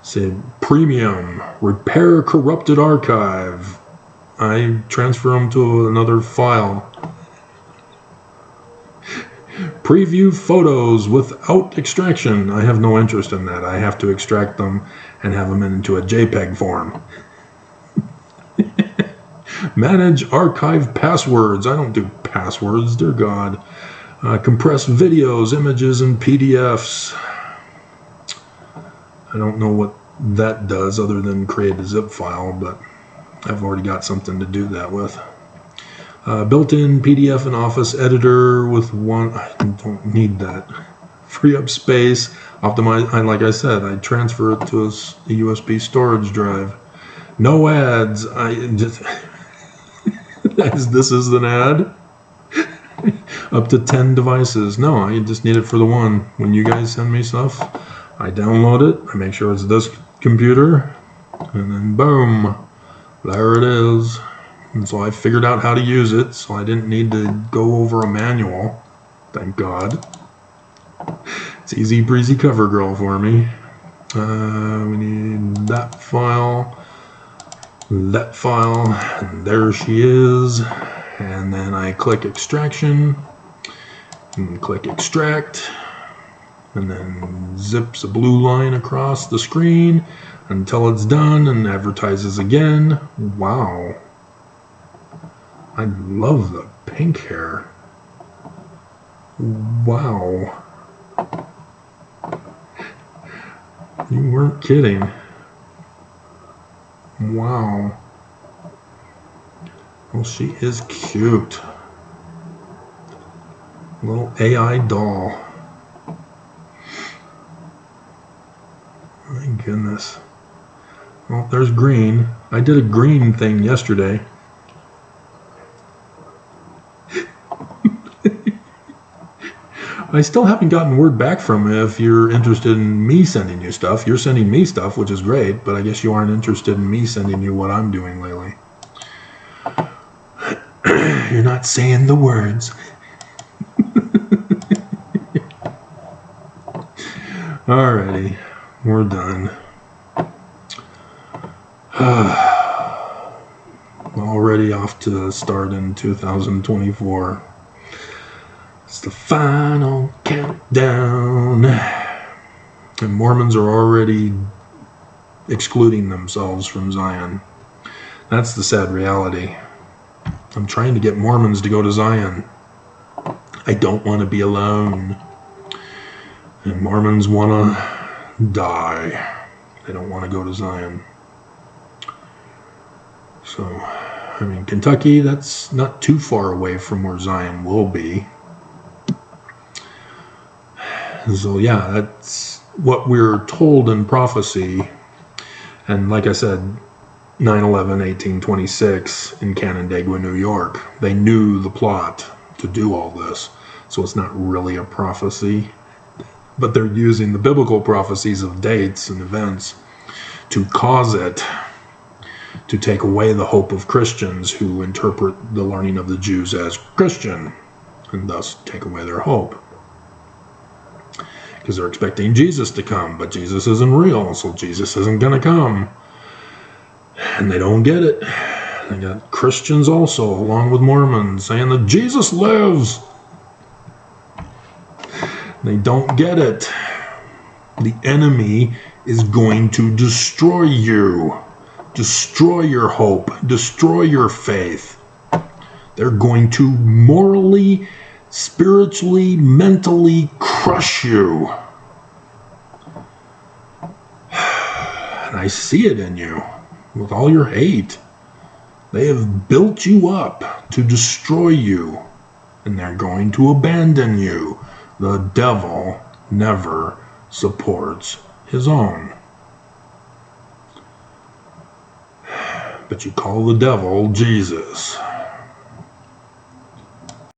Say premium, repair corrupted archive. I transfer them to another file. Preview photos without extraction. I have no interest in that. I have to extract them and have them into a JPEG form. Manage archive passwords. I don't do passwords, dear God. Compress videos, images, and PDFs. I don't know what that does other than create a zip file, but I've already got something to do that with. Built-in PDF and Office editor with one. I don't need that. Free up space. Optimize. Like I said, I transfer it to a USB storage drive. No ads. This is an ad. Up to 10 devices. No, I just need it for the one. When you guys send me stuff, I download it. I make sure it's this computer, and then boom, there it is. And so I figured out how to use it, so I didn't need to go over a manual. Thank God. It's easy breezy cover girl for me. We need that file, and there she is. And then I click extraction, and click extract, and then zips a blue line across the screen until it's done and advertises again. Wow. I love the pink hair. Wow. You weren't kidding. Wow. Well, she is cute. Little AI doll. My goodness. Well, there's green. I did a green thing yesterday. I still haven't gotten word back from you if you're interested in me sending you stuff. You're sending me stuff, which is great, but I guess you aren't interested in me sending you what I'm doing lately. You're not saying the words. Alrighty, we're done. Already off to the start in 2024. It's the final countdown. And Mormons are already excluding themselves from Zion. That's the sad reality. I'm trying to get Mormons to go to Zion. I don't want to be alone. And Mormons want to die. They don't want to go to Zion. So, I mean, Kentucky, that's not too far away from where Zion will be. So, yeah, that's what we're told in prophecy. And like I said, 9/11/1826 in Canandaigua, New York. They knew the plot to do all this. So it's not really a prophecy. But they're using the biblical prophecies of dates and events to cause it to take away the hope of Christians who interpret the learning of the Jews as Christian, and thus take away their hope. because they're expecting Jesus to come, but Jesus isn't real, so Jesus isn't going to come. And they don't get it. They got Christians also, along with Mormons, saying that Jesus lives. They don't get it. The enemy is going to destroy you, destroy your hope, destroy your faith. They're going to morally, spiritually, mentally crush you. And I see it in you with all your hate. They have built you up to destroy you, and they're going to abandon you. The devil never supports his own. But you call the devil Jesus.